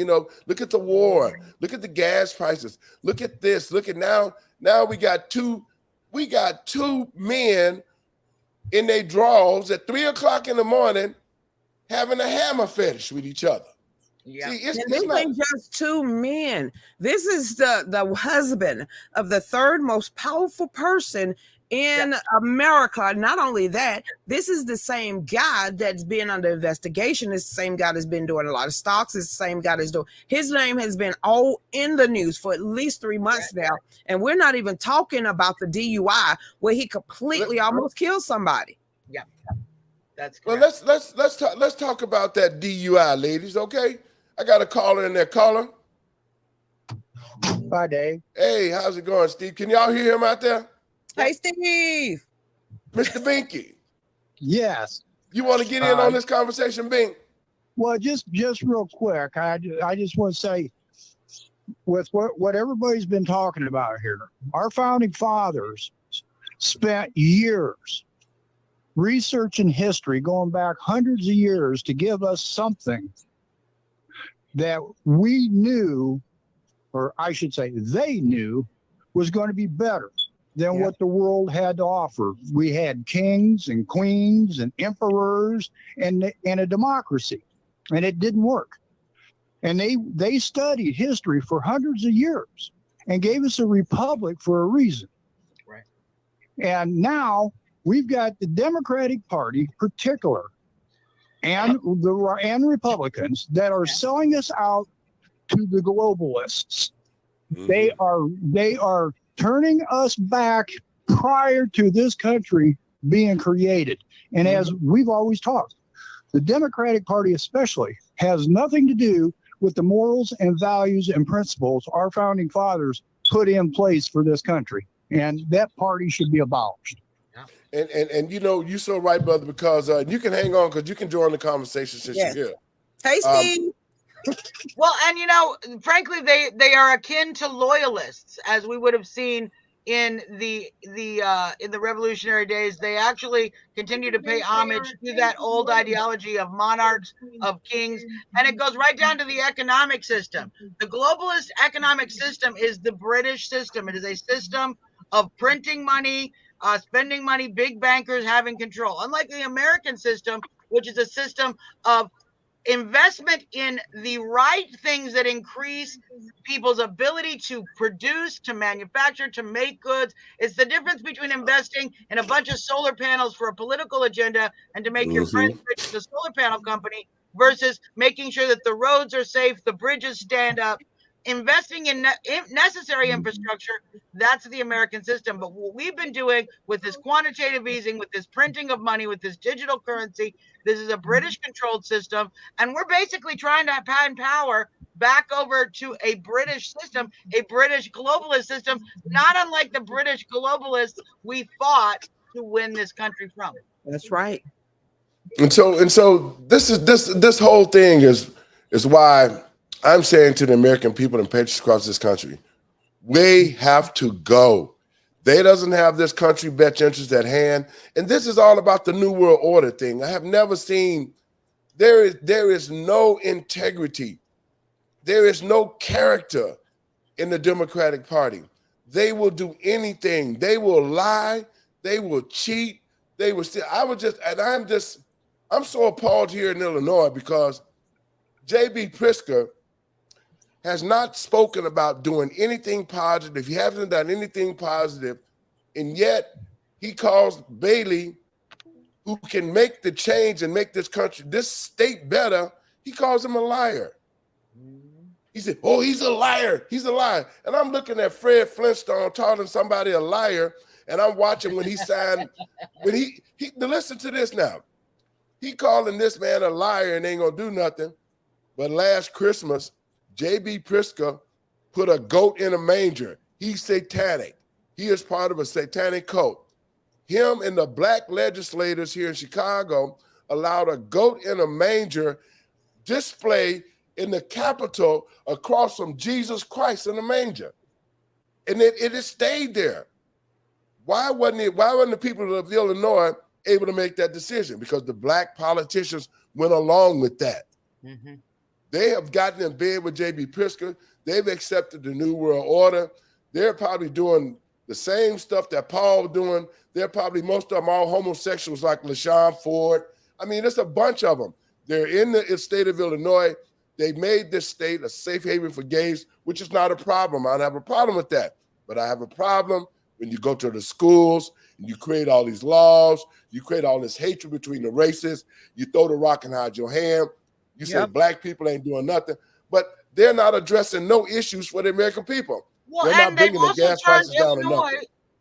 Look at the war, look at the gas prices, look at this, look at now we got two men in their drawers at 3:00 in the morning having a hammer fetish with each other.
Yeah. See, this ain't just two men. This is the husband of the third most powerful person in America. Not only that, this is the same guy that's been under investigation. It's the same guy that's been doing a lot of stocks. It's the same guy that's doing. His name has been all in the news for at least 3 months now, and we're not even talking about the DUI where he completely almost killed somebody.
Yeah, that's correct.
Well, let's talk about that DUI, ladies. Okay, I got a caller in there. Caller.
Hi, Dave.
Hey, how's it going, Steve? Can y'all hear him out there?
Hey, Steve.
Mr. Binky.
Yes.
You want to get in on this conversation, Bink?
Well, just real quick, I just want to say, with what everybody's been talking about here, our founding fathers spent years researching history, going back hundreds of years to give us something that we knew, or I should say they knew, was going to be better than what the world had to offer. We had kings and queens and emperors and a democracy, and it didn't work. And they studied history for hundreds of years and gave us a republic for a reason.
Right.
And now we've got the Democratic Party, particular, and Republicans that are selling us out to the globalists. Mm-hmm. They are turning us back prior to this country being created. And as we've always talked, the Democratic Party especially has nothing to do with the morals and values and principles our founding fathers put in place for this country. And that party should be abolished.
And you're so right, brother, because you can hang on because you can join the conversation since you're here.
Hey, Steve.
Well, and frankly, they are akin to loyalists, as we would have seen in the revolutionary days. They actually continue to pay homage to that old ideology of monarchs, of kings, and it goes right down to the economic system. The globalist economic system is the British system. It is a system of printing money, spending money, big bankers having control. Unlike the American system, which is a system of investment in the right things that increase people's ability to produce, to manufacture, to make goods. It's the difference between investing in a bunch of solar panels for a political agenda and to make your friends rich as a solar panel company versus making sure that the roads are safe, the bridges stand up, investing in necessary infrastructure, that's the American system. But what we've been doing with this quantitative easing, with this printing of money, with this digital currency, this is a British controlled system. And we're basically trying to hand power back over to a British system, a British globalist system, not unlike the British globalists we fought to win this country from.
That's right.
And so this whole thing is why I'm saying to the American people and patriots across this country, we have to go. They doesn't have this country best interest at hand. And this is all about the New World Order thing. I have never seen, there is no integrity. There is no character in the Democratic Party. They will do anything. They will lie. They will cheat. They will steal. I'm so appalled here in Illinois because J.B. Pritzker has not spoken about doing anything positive. He hasn't done anything positive, and yet he calls Bailey, who can make the change and make this country, this state better, he calls him a liar. He said, oh, he's a liar. He's a liar. And I'm looking at Fred Flintstone calling somebody a liar, and I'm watching when he signed, listen to this now. He calling this man a liar and ain't gonna do nothing. But last Christmas, J.B. Pritzker put a goat in a manger. He's satanic. He is part of a satanic cult. Him and the black legislators here in Chicago allowed a goat in a manger display in the Capitol across from Jesus Christ in the manger. And it has stayed there. Why wasn't the people of Illinois able to make that decision? Because the black politicians went along with that. Mm-hmm. They have gotten in bed with J.B. Pritzker. They've accepted the New World Order. They're probably doing the same stuff that Paul doing. They're probably, most of them all homosexuals like LaShawn Ford. I mean, there's a bunch of them. They're in the state of Illinois. They made this state a safe haven for gays, which is not a problem. I don't have a problem with that. But I have a problem when you go to the schools and you create all these laws, you create all this hatred between the races, you throw the rock and hide your hand. You say black people ain't doing nothing, but they're not addressing no issues for the American people.
Well,
they're not bringing the gas prices down enough.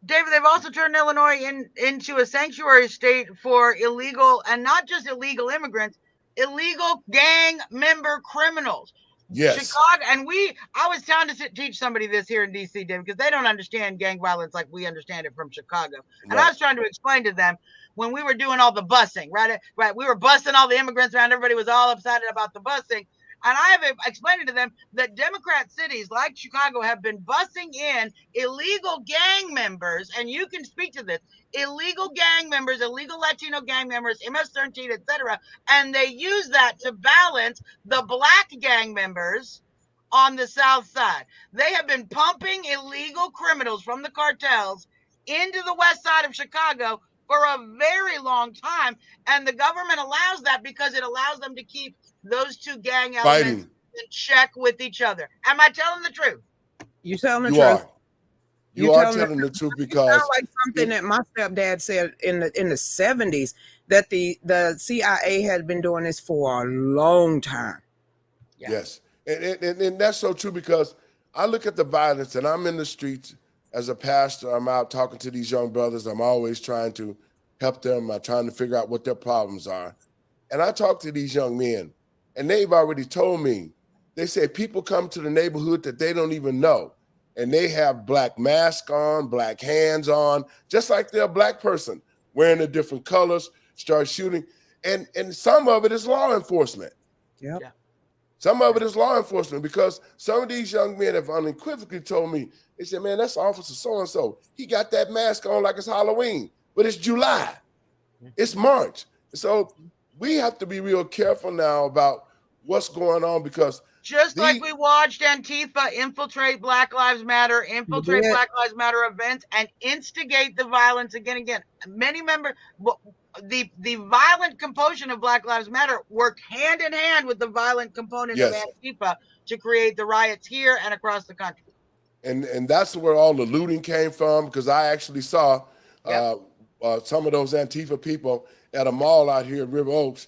David, they've also turned Illinois into a sanctuary state for illegal, and not just illegal immigrants, illegal gang member criminals.
Yes.
Chicago, and I was trying to teach somebody this here in DC, David, because they don't understand gang violence like we understand it from Chicago. And I was trying to explain to them when we were doing all the busing, right? We were busing all the immigrants around. Everybody was all excited about the busing. And I have explained to them that Democrat cities like Chicago have been busing in illegal gang members, and you can speak to this, illegal gang members, illegal Latino gang members, MS-13, etc. And they use that to balance the black gang members on the South Side. They have been pumping illegal criminals from the cartels into the west side of Chicago for a very long time. And the government allows that because it allows them to keep those two gang elements in check with each other. Am I telling the truth?
You telling the truth.
You are telling the truth because
it's like something that my stepdad said in the 70s, that the CIA had been doing this for a long time.
Yes. And that's so true, because I look at the violence, and I'm in the streets as a pastor. I'm out talking to these young brothers. I'm always trying to help them. I'm trying to figure out what their problems are. And I talk to these young men, and they've already told me, they say people come to the neighborhood that they don't even know, and they have black masks on, black hands on, just like they're a black person, wearing the different colors, start shooting. And some of it is law enforcement.
Yep.
Yeah.
Some of it is law enforcement, because some of these young men have unequivocally told me, they said, man, that's Officer so-and-so. He got that mask on like it's Halloween, but it's July. It's March. So we have to be real careful now about what's going on, because
just like we watched Antifa infiltrate Black Lives Matter, Black Lives Matter events, and instigate the violence again. Many members, the violent component of Black Lives Matter worked hand in hand with the violent component of Antifa to create the riots here and across the country.
And that's where all the looting came from, because I actually saw some of those Antifa people at a mall out here in River Oaks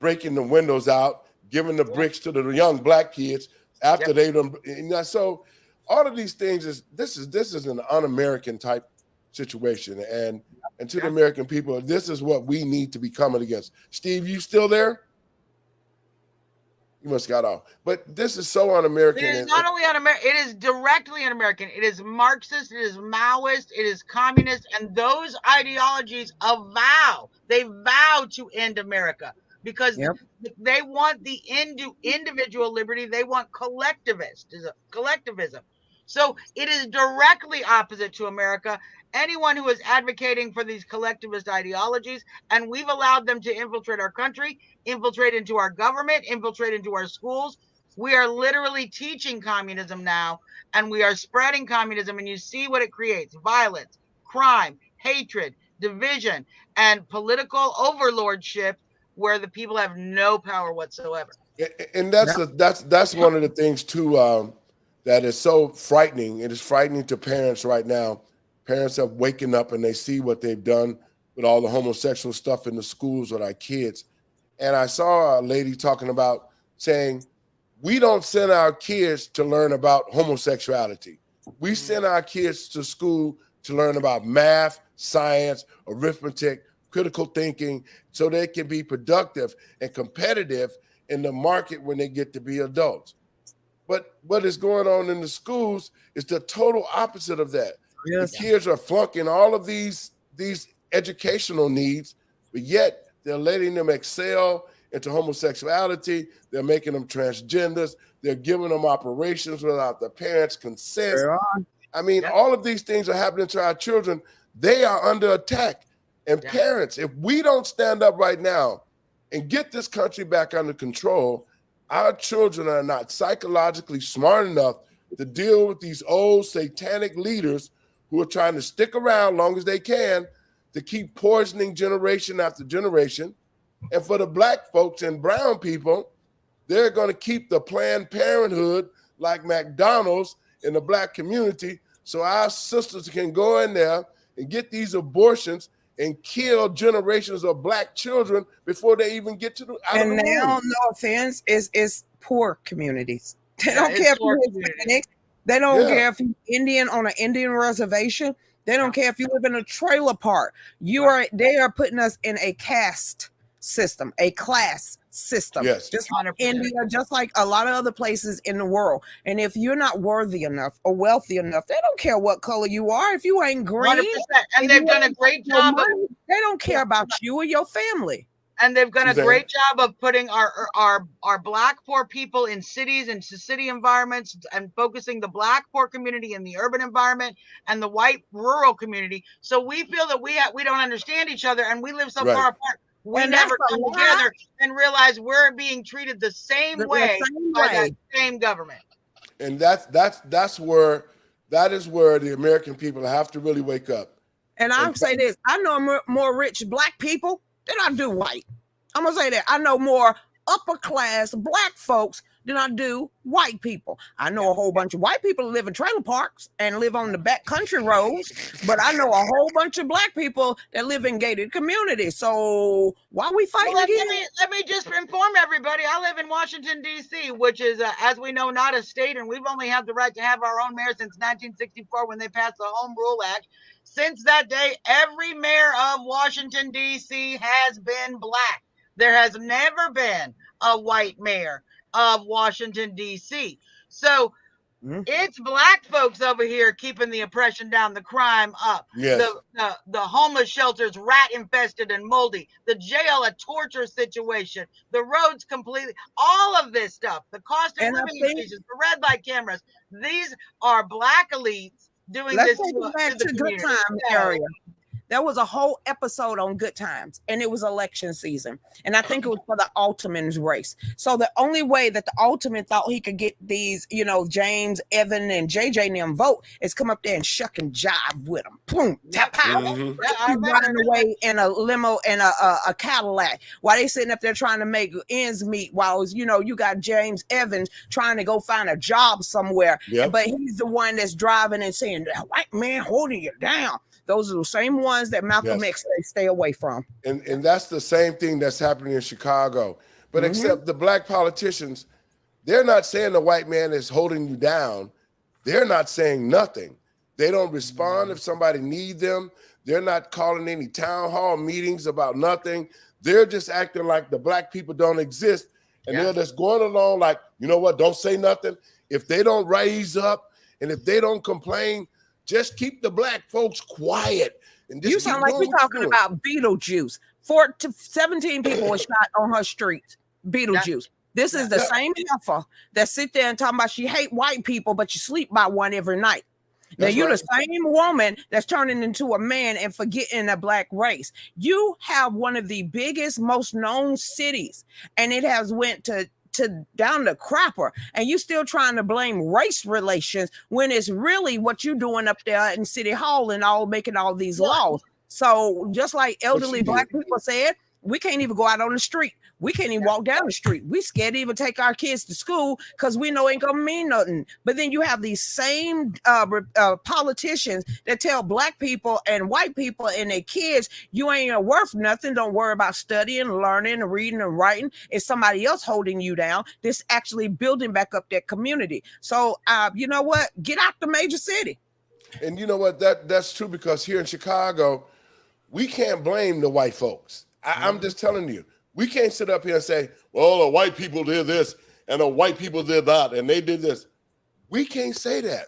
breaking the windows out, giving the bricks to the young black kids. after they don't. So all of these things this is an un-American type situation, and to the American people, this is what we need to be coming against. Steve, you still there? You must have got off. But this is so un-American.
It is not only un-American, it is directly un-American. It is Marxist, it is Maoist, it is communist, and those ideologies they vow to end America because they want the individual liberty. They want collectivism. So it is directly opposite to America. Anyone who is advocating for these collectivist ideologies, and we've allowed them to infiltrate our country, infiltrate into our government, infiltrate into our schools. We are literally teaching communism now, and we are spreading communism, and you see what it creates: violence, crime, hatred, division, and political overlordship where the people have no power whatsoever.
And that's one of the things too that is so frightening. It is frightening to parents right now. Parents are waking up and they see what they've done with all the homosexual stuff in the schools with our kids. And I saw a lady talking about saying, we don't send our kids to learn about homosexuality. We send our kids to school to learn about math, science, arithmetic, critical thinking, so they can be productive and competitive in the market when they get to be adults. But what is going on in the schools is the total opposite of that. Yes. The kids are flunking all of these educational needs, but yet they're letting them excel into homosexuality. They're making them transgenders. They're giving them operations without the parents' consent. I mean, all of these things are happening to our children. They are under attack. And parents, if we don't stand up right now and get this country back under control, our children are not psychologically smart enough to deal with these old satanic leaders who are trying to stick around long as they can to keep poisoning generation after generation. And for the black folks and brown people, they're going to keep the Planned Parenthood like McDonald's in the black community so our sisters can go in there and get these abortions and kill generations of black children before they even get to the out of the
now,
womb.
no offense, is poor communities. They don't care if you're Hispanic. They don't care if you're Indian on an Indian reservation. They don't care if you live in a trailer park. They are putting us in a caste system, a class system.
Yes.
Just like India, just like a lot of other places in the world. And if you're not worthy enough or wealthy enough, they don't care what color you are. If you ain't green,
100%. And they've done a great job.
They don't care about you or your family.
And they've done a great job of putting our black poor people in cities and city environments and focusing the black poor community in the urban environment and the white rural community. So we feel that we don't understand each other and we live so far apart. We never come together and realize we're being treated the same way by that same government.
And that is where the American people have to really wake up.
And I'll say this: I know more rich black people than I do white. I'm gonna say that. I know more upper class black folks than I do white people. I know a whole bunch of white people live in trailer parks and live on the back country roads, but I know a whole bunch of black people that live in gated communities. So why are we fighting?
Let me just inform everybody. I live in Washington, D.C., which is, as we know, not a state, and we've only had the right to have our own mayor since 1964 when they passed the Home Rule Act. Since that day, every mayor of Washington, D.C. has been black. There has never been a white mayor of Washington, D.C. So it's black folks over here keeping the oppression down, the crime up, the homeless shelters rat infested and moldy, the jail a torture situation, the roads completely, all of this stuff, the cost of living increases, the red light cameras. These are black elites doing this to the
Good Time area. There was a whole episode on Good Times, and it was election season. And I think it was for the Altman's race. So the only way that the Altman thought he could get these, James, Evan, and JJ and them vote is come up there and shuck and jive with them. Boom, tap, pow. He's riding away in a limo and a Cadillac while they sitting up there trying to make ends meet while, you got James Evans trying to go find a job somewhere. Yep. But he's the one that's driving and saying, that white man holding you down. Those are the same ones that Malcolm X stay away from.
And that's the same thing that's happening in Chicago. But except the black politicians, they're not saying the white man is holding you down. They're not saying nothing. They don't respond if somebody needs them. They're not calling any town hall meetings about nothing. They're just acting like the black people don't exist. And they're just going along like, you know what, don't say nothing. If they don't raise up and if they don't complain, just keep the black folks quiet. And just
you sound like you're talking about Beetlejuice. 17 people were shot on her street. Beetlejuice. This is the same heifer that sit there and talking about she hate white people, but you sleep by one every night. Now you're the same woman that's turning into a man and forgetting a black race. You have one of the biggest, most known cities, and it has went to down the crapper, and you still trying to blame race relations when it's really what you're doing up there in City Hall and all making all these laws. So just like elderly black people said, we can't even go out on the street. We can't even walk down the street. We scared to even take our kids to school because we know it ain't gonna mean nothing. But then you have these same politicians that tell black people and white people and their kids, you ain't worth nothing. Don't worry about studying, learning, and reading and writing. It's somebody else holding you down. This actually building back up that community. So you know what? Get out the major city.
And you know what? That's true, because here in Chicago, we can't blame the white folks. I'm just telling you. We can't sit up here and say, well, the white people did this and the white people did that and they did this. We can't say that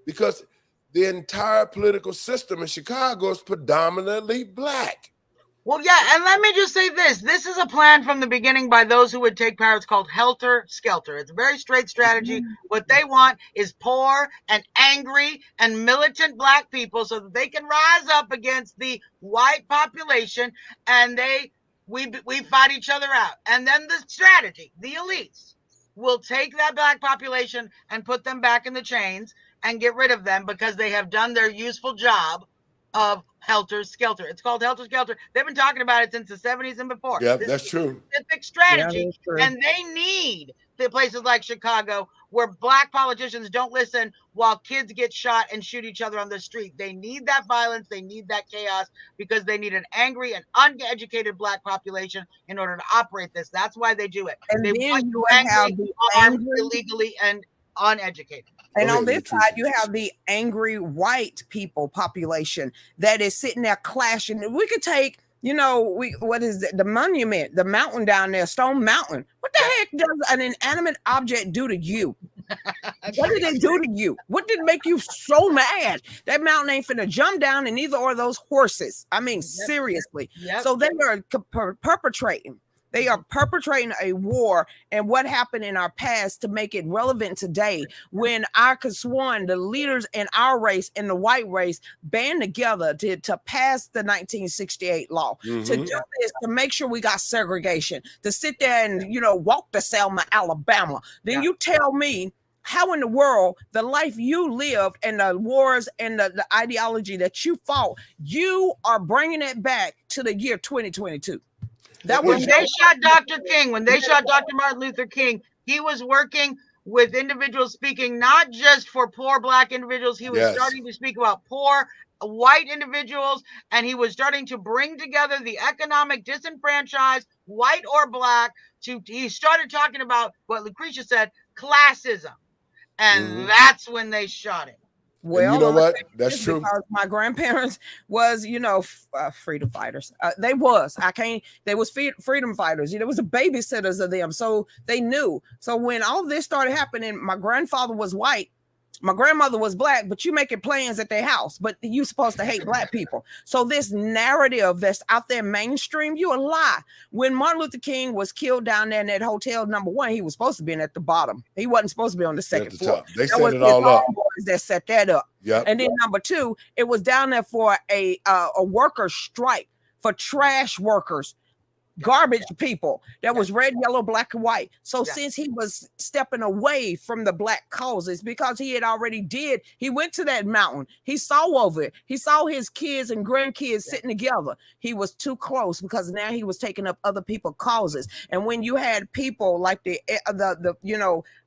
because the entire political system in Chicago is predominantly black.
Well, yeah, and let me just say this. This is a plan from the beginning by those who would take power. It's called Helter Skelter. It's a very straight strategy. What they want is poor and angry and militant black people so that they can rise up against the white population, and we fight each other out. And then the strategy, the elites will take that black population and put them back in the chains and get rid of them because they have done their useful job of Helter Skelter. It's called Helter Skelter. They've been talking about it since the 70s and before.
Yeah, that's true.
Specific strategy. Yeah, and they need the places like Chicago where black politicians don't listen while kids get shot and shoot each other on the street. They need that violence. They need that chaos because they need an angry and uneducated black population in order to operate this. That's why they do it. And they want you angry, armed, illegally, and uneducated.
And on this side, you have the angry white people population that is sitting there clashing. We could take, what is it? The monument, the mountain down there, Stone Mountain. What the heck does an inanimate object do to you? What did they do to you? What did make you so mad? That mountain ain't finna jump down, and neither are those horses. I mean, seriously. So they are perpetrating. They are perpetrating a war, and what happened in our past to make it relevant today when our Kaswan, the leaders in our race and the white race, band together to pass the 1968 law, to do this, to make sure we got segregation, to sit there and, walk to Selma, Alabama. Then you tell me, how in the world the life you lived and the wars and the ideology that you fought, you are bringing it back to the year 2022?
That when they shot Dr. King, when they shot Dr. Martin Luther King, he was working with individuals speaking not just for poor black individuals. He was starting to speak about poor white individuals, and he was starting to bring together the economic disenfranchised, white or black. He started talking about what Lucretia said, classism, and that's when they shot him.
Well,
and you know what? That's true.
My grandparents was, freedom fighters. They was freedom fighters. There was a babysitters of them, so they knew. So when all this started happening, my grandfather was white. My grandmother was black, but you making plans at their house, but you supposed to hate black people. So this narrative that's out there mainstream, you a lie. When Martin Luther King was killed down there in that hotel, number one, he was supposed to be in at the bottom. He wasn't supposed to be on the second floor.
They set it all up.
That set that up.
Yep.
And then number two, it was down there for a worker strike for trash workers. Garbage people that was red, yellow, black, and white. So since he was stepping away from the black causes, because he had already he went to that mountain. He saw over it. He saw his kids and grandkids sitting together. He was too close because now he was taking up other people's causes. And when you had people like the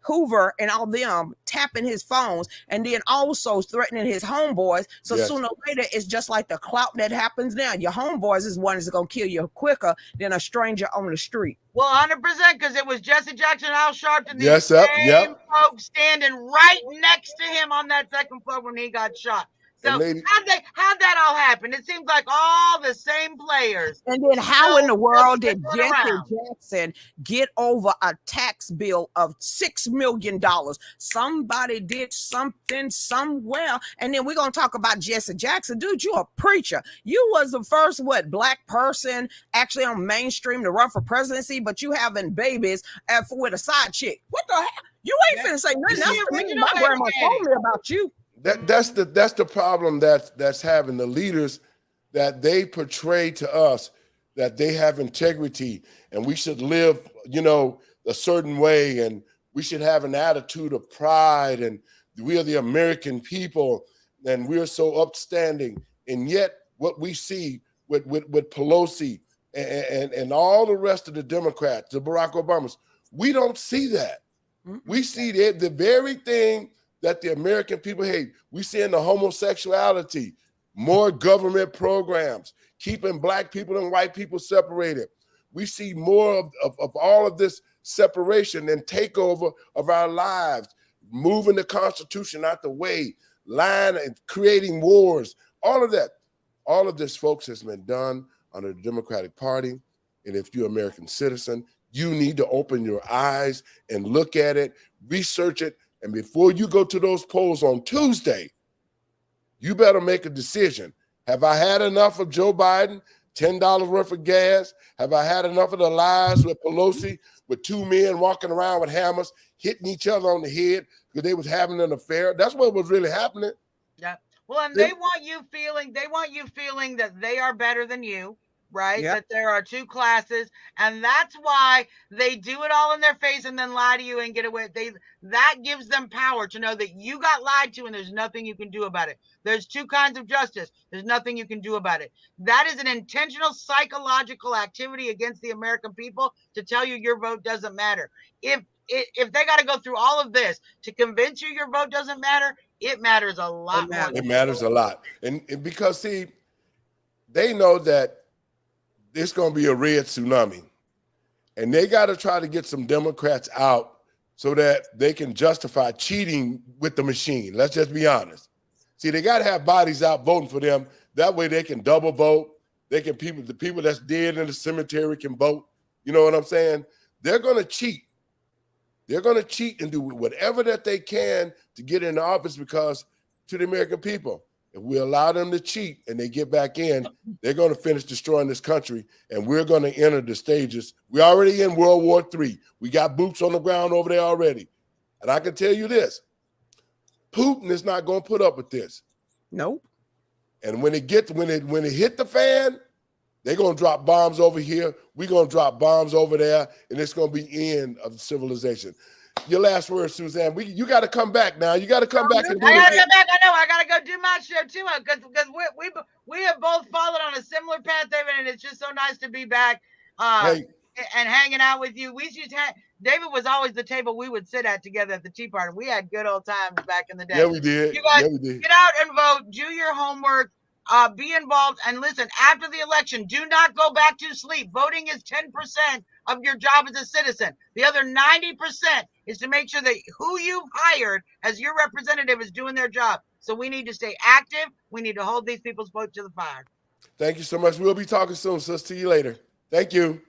Hoover and all them tapping his phones and then also threatening his homeboys. So sooner or later, it's just like the clout that happens now. Your homeboys is one that's going to kill you quicker than a stranger on the street.
Well, 100%, because it was Jesse Jackson, Al Sharpton, these
Yes,
same folks standing right next to him on that second floor when he got shot. So how'd that all happen? It seems like all the same players.
And then how in the world did Jesse Jackson get over a tax bill of $6 million? Somebody did something somewhere. And then we're going to talk about Jesse Jackson. Dude, you're a preacher. You was the first, black person actually on mainstream to run for presidency, but you having babies with a side chick. What the hell? You ain't finna say nothing else to me. My grandma told me about you.
That's the problem that's having the leaders, that they portray to us that they have integrity and we should live, a certain way, and we should have an attitude of pride, and we are the American people and we're so upstanding. And yet what we see with Pelosi and all the rest of the Democrats, the Barack Obamas, we don't see that. We see the very thing that the American people hate. We see in the homosexuality, more government programs, keeping black people and white people separated. We see more of all of this separation and takeover of our lives, moving the Constitution out the way, lying and creating wars, all of that. All of this, folks, has been done under the Democratic Party. And if you're an American citizen, you need to open your eyes and look at it, research it. And before you go to those polls on Tuesday, you better make a decision. Have I had enough of Joe Biden, $10 worth of gas? Have I had enough of the lies with Pelosi, with two men walking around with hammers, hitting each other on the head because they was having an affair? That's what was really happening.
Yeah. Well, and they want you feeling that they are better than you. Right? Yep. That there are two classes, and that's why they do it all in their face and then lie to you and get away. That gives them power to know that you got lied to and there's nothing you can do about it. There's two kinds of justice. There's nothing you can do about it. That is an intentional psychological activity against the American people to tell you your vote doesn't matter. If they got to go through all of this to convince you your vote doesn't matter, it matters a lot more.
It matters a lot. And because, see, they know that it's going to be a red tsunami. And they got to try to get some Democrats out so that they can justify cheating with the machine. Let's just be honest. See, they got to have bodies out voting for them. That way they can double vote. The people that's dead in the cemetery can vote. You know what I'm saying? They're going to cheat. They're going to cheat and do whatever that they can to get in the office, because to the American people, if we allow them to cheat and they get back in, they're going to finish destroying this country, and we're going to enter the stages. We're already in World War III. We got boots on the ground over there already. And I can tell you this, Putin is not going to put up with this.
Nope.
And when it hit the fan, they're going to drop bombs over here. We're going to drop bombs over there, and it's going to be the end of civilization. Your last word, Suzanne. You got to come back now. You got to come back.
I got to come back. I know. I got to go do my show too, because we have both followed on a similar path, David, and it's just so nice to be back and hanging out with you. David was always the table we would sit at together at the Tea Party. We had good old times back in the day.
Yeah, we did.
You guys get out and vote. Do your homework. Be involved, and listen, after the election, do not go back to sleep. Voting is 10% of your job as a citizen. The other 90% is to make sure that who you've hired as your representative is doing their job. So we need to stay active. We need to hold these people's vote to the fire.
Thank you so much. We'll be talking soon, sis. See you later. Thank you.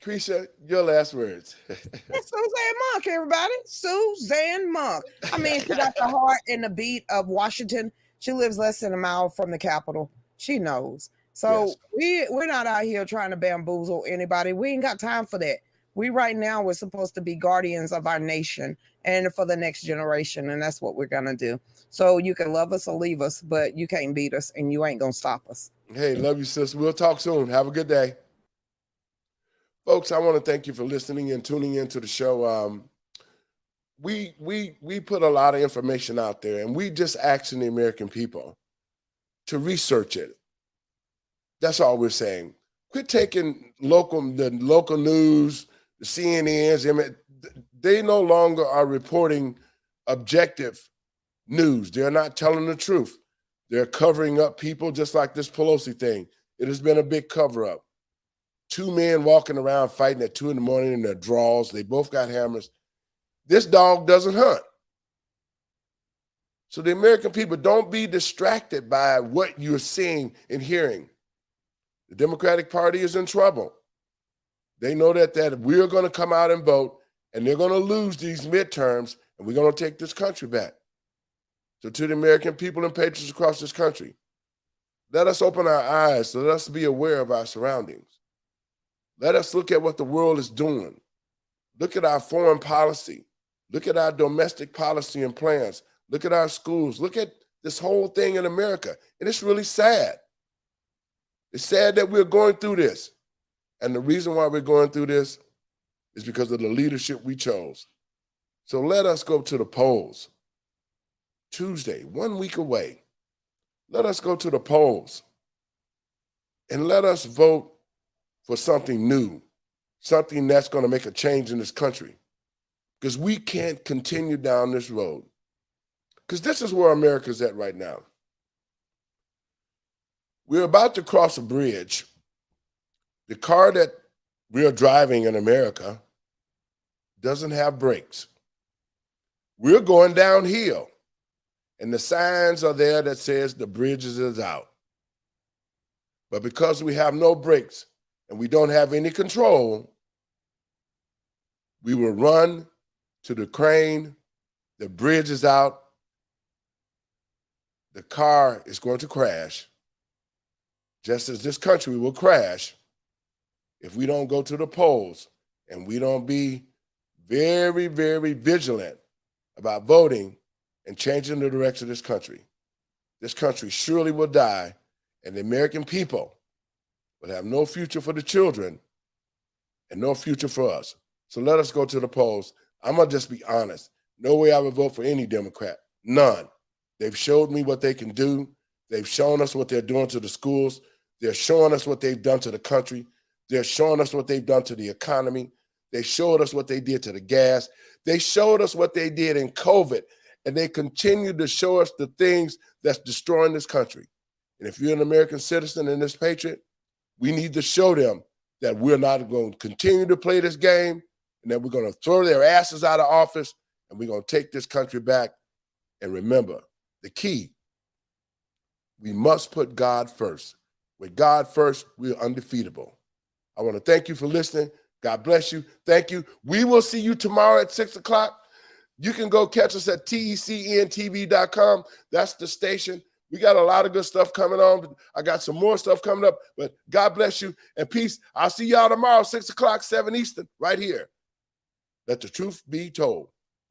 Keisha, your last words.
That's Suzanne Monk, everybody. Suzanne Monk. I mean, she got the heart and the beat of Washington. She lives less than a mile from the Capitol. She knows. So yes. We're not out here trying to bamboozle anybody. We ain't got time for that. We're supposed to be guardians of our nation and for the next generation. And that's what we're going to do. So you can love us or leave us, but you can't beat us and you ain't going to stop us.
Hey, love you, sis. We'll talk soon. Have a good day. Folks, I want to thank you for listening and tuning into the show. We put a lot of information out there, and we just asking the American people to research it. That's all we're saying. Quit taking the local news, the CNNs. They no longer are reporting objective news. They're not telling the truth. They're covering up people, just like this Pelosi thing. It has been a big cover-up. two men walking around fighting at 2 in the morning in their drawers. They both got hammers. This dog doesn't hunt. So the American people, don't be distracted by what you're seeing and hearing. The Democratic Party is in trouble. They know that we're going to come out and vote, and they're going to lose these midterms, and we're going to take this country back. So to the American people and patriots across this country, let us open our eyes. So let us be aware of our surroundings. Let us look at what the world is doing. Look at our foreign policy. Look at our domestic policy and plans. Look at our schools. Look at this whole thing in America. And it's really sad. It's sad that we're going through this. And the reason why we're going through this is because of the leadership we chose. So let us go to the polls. Tuesday, 1 week away. Let us go to the polls. And let us vote for something new, something that's going to make a change in this country. Because we can't continue down this road. Because this is where America's at right now. We're about to cross a bridge. The car that we're driving in America doesn't have brakes. We're going downhill. And the signs are there that says the bridge is out. But because we have no brakes and we don't have any control, we will run to the crane. The bridge is out. The car is going to crash, just as this country will crash if we don't go to the polls and we don't be very, very vigilant about voting and changing the direction of this country. This country surely will die, and the American people will have no future for the children and no future for us. So let us go to the polls. I'm going to just be honest. No way I would vote for any Democrat. None. They've showed me what they can do. They've shown us what they're doing to the schools. They're showing us what they've done to the country. They're showing us what they've done to the economy. They showed us what they did to the gas. They showed us what they did in COVID. And they continue to show us the things that's destroying this country. And if you're an American citizen and this patriot, we need to show them that we're not going to continue to play this game and that we're going to throw their asses out of office and we're going to take this country back. And remember, the key, we must put God first. With God first, we're undefeatable. I want to thank you for listening. God bless you. Thank you. We will see you tomorrow at 6 o'clock. You can go catch us at TECNTV.com. That's the station. We got a lot of good stuff coming on. I got some more stuff coming up, but God bless you and peace. I'll see y'all tomorrow, 6 o'clock, 7 Eastern, right here. Let the truth be told.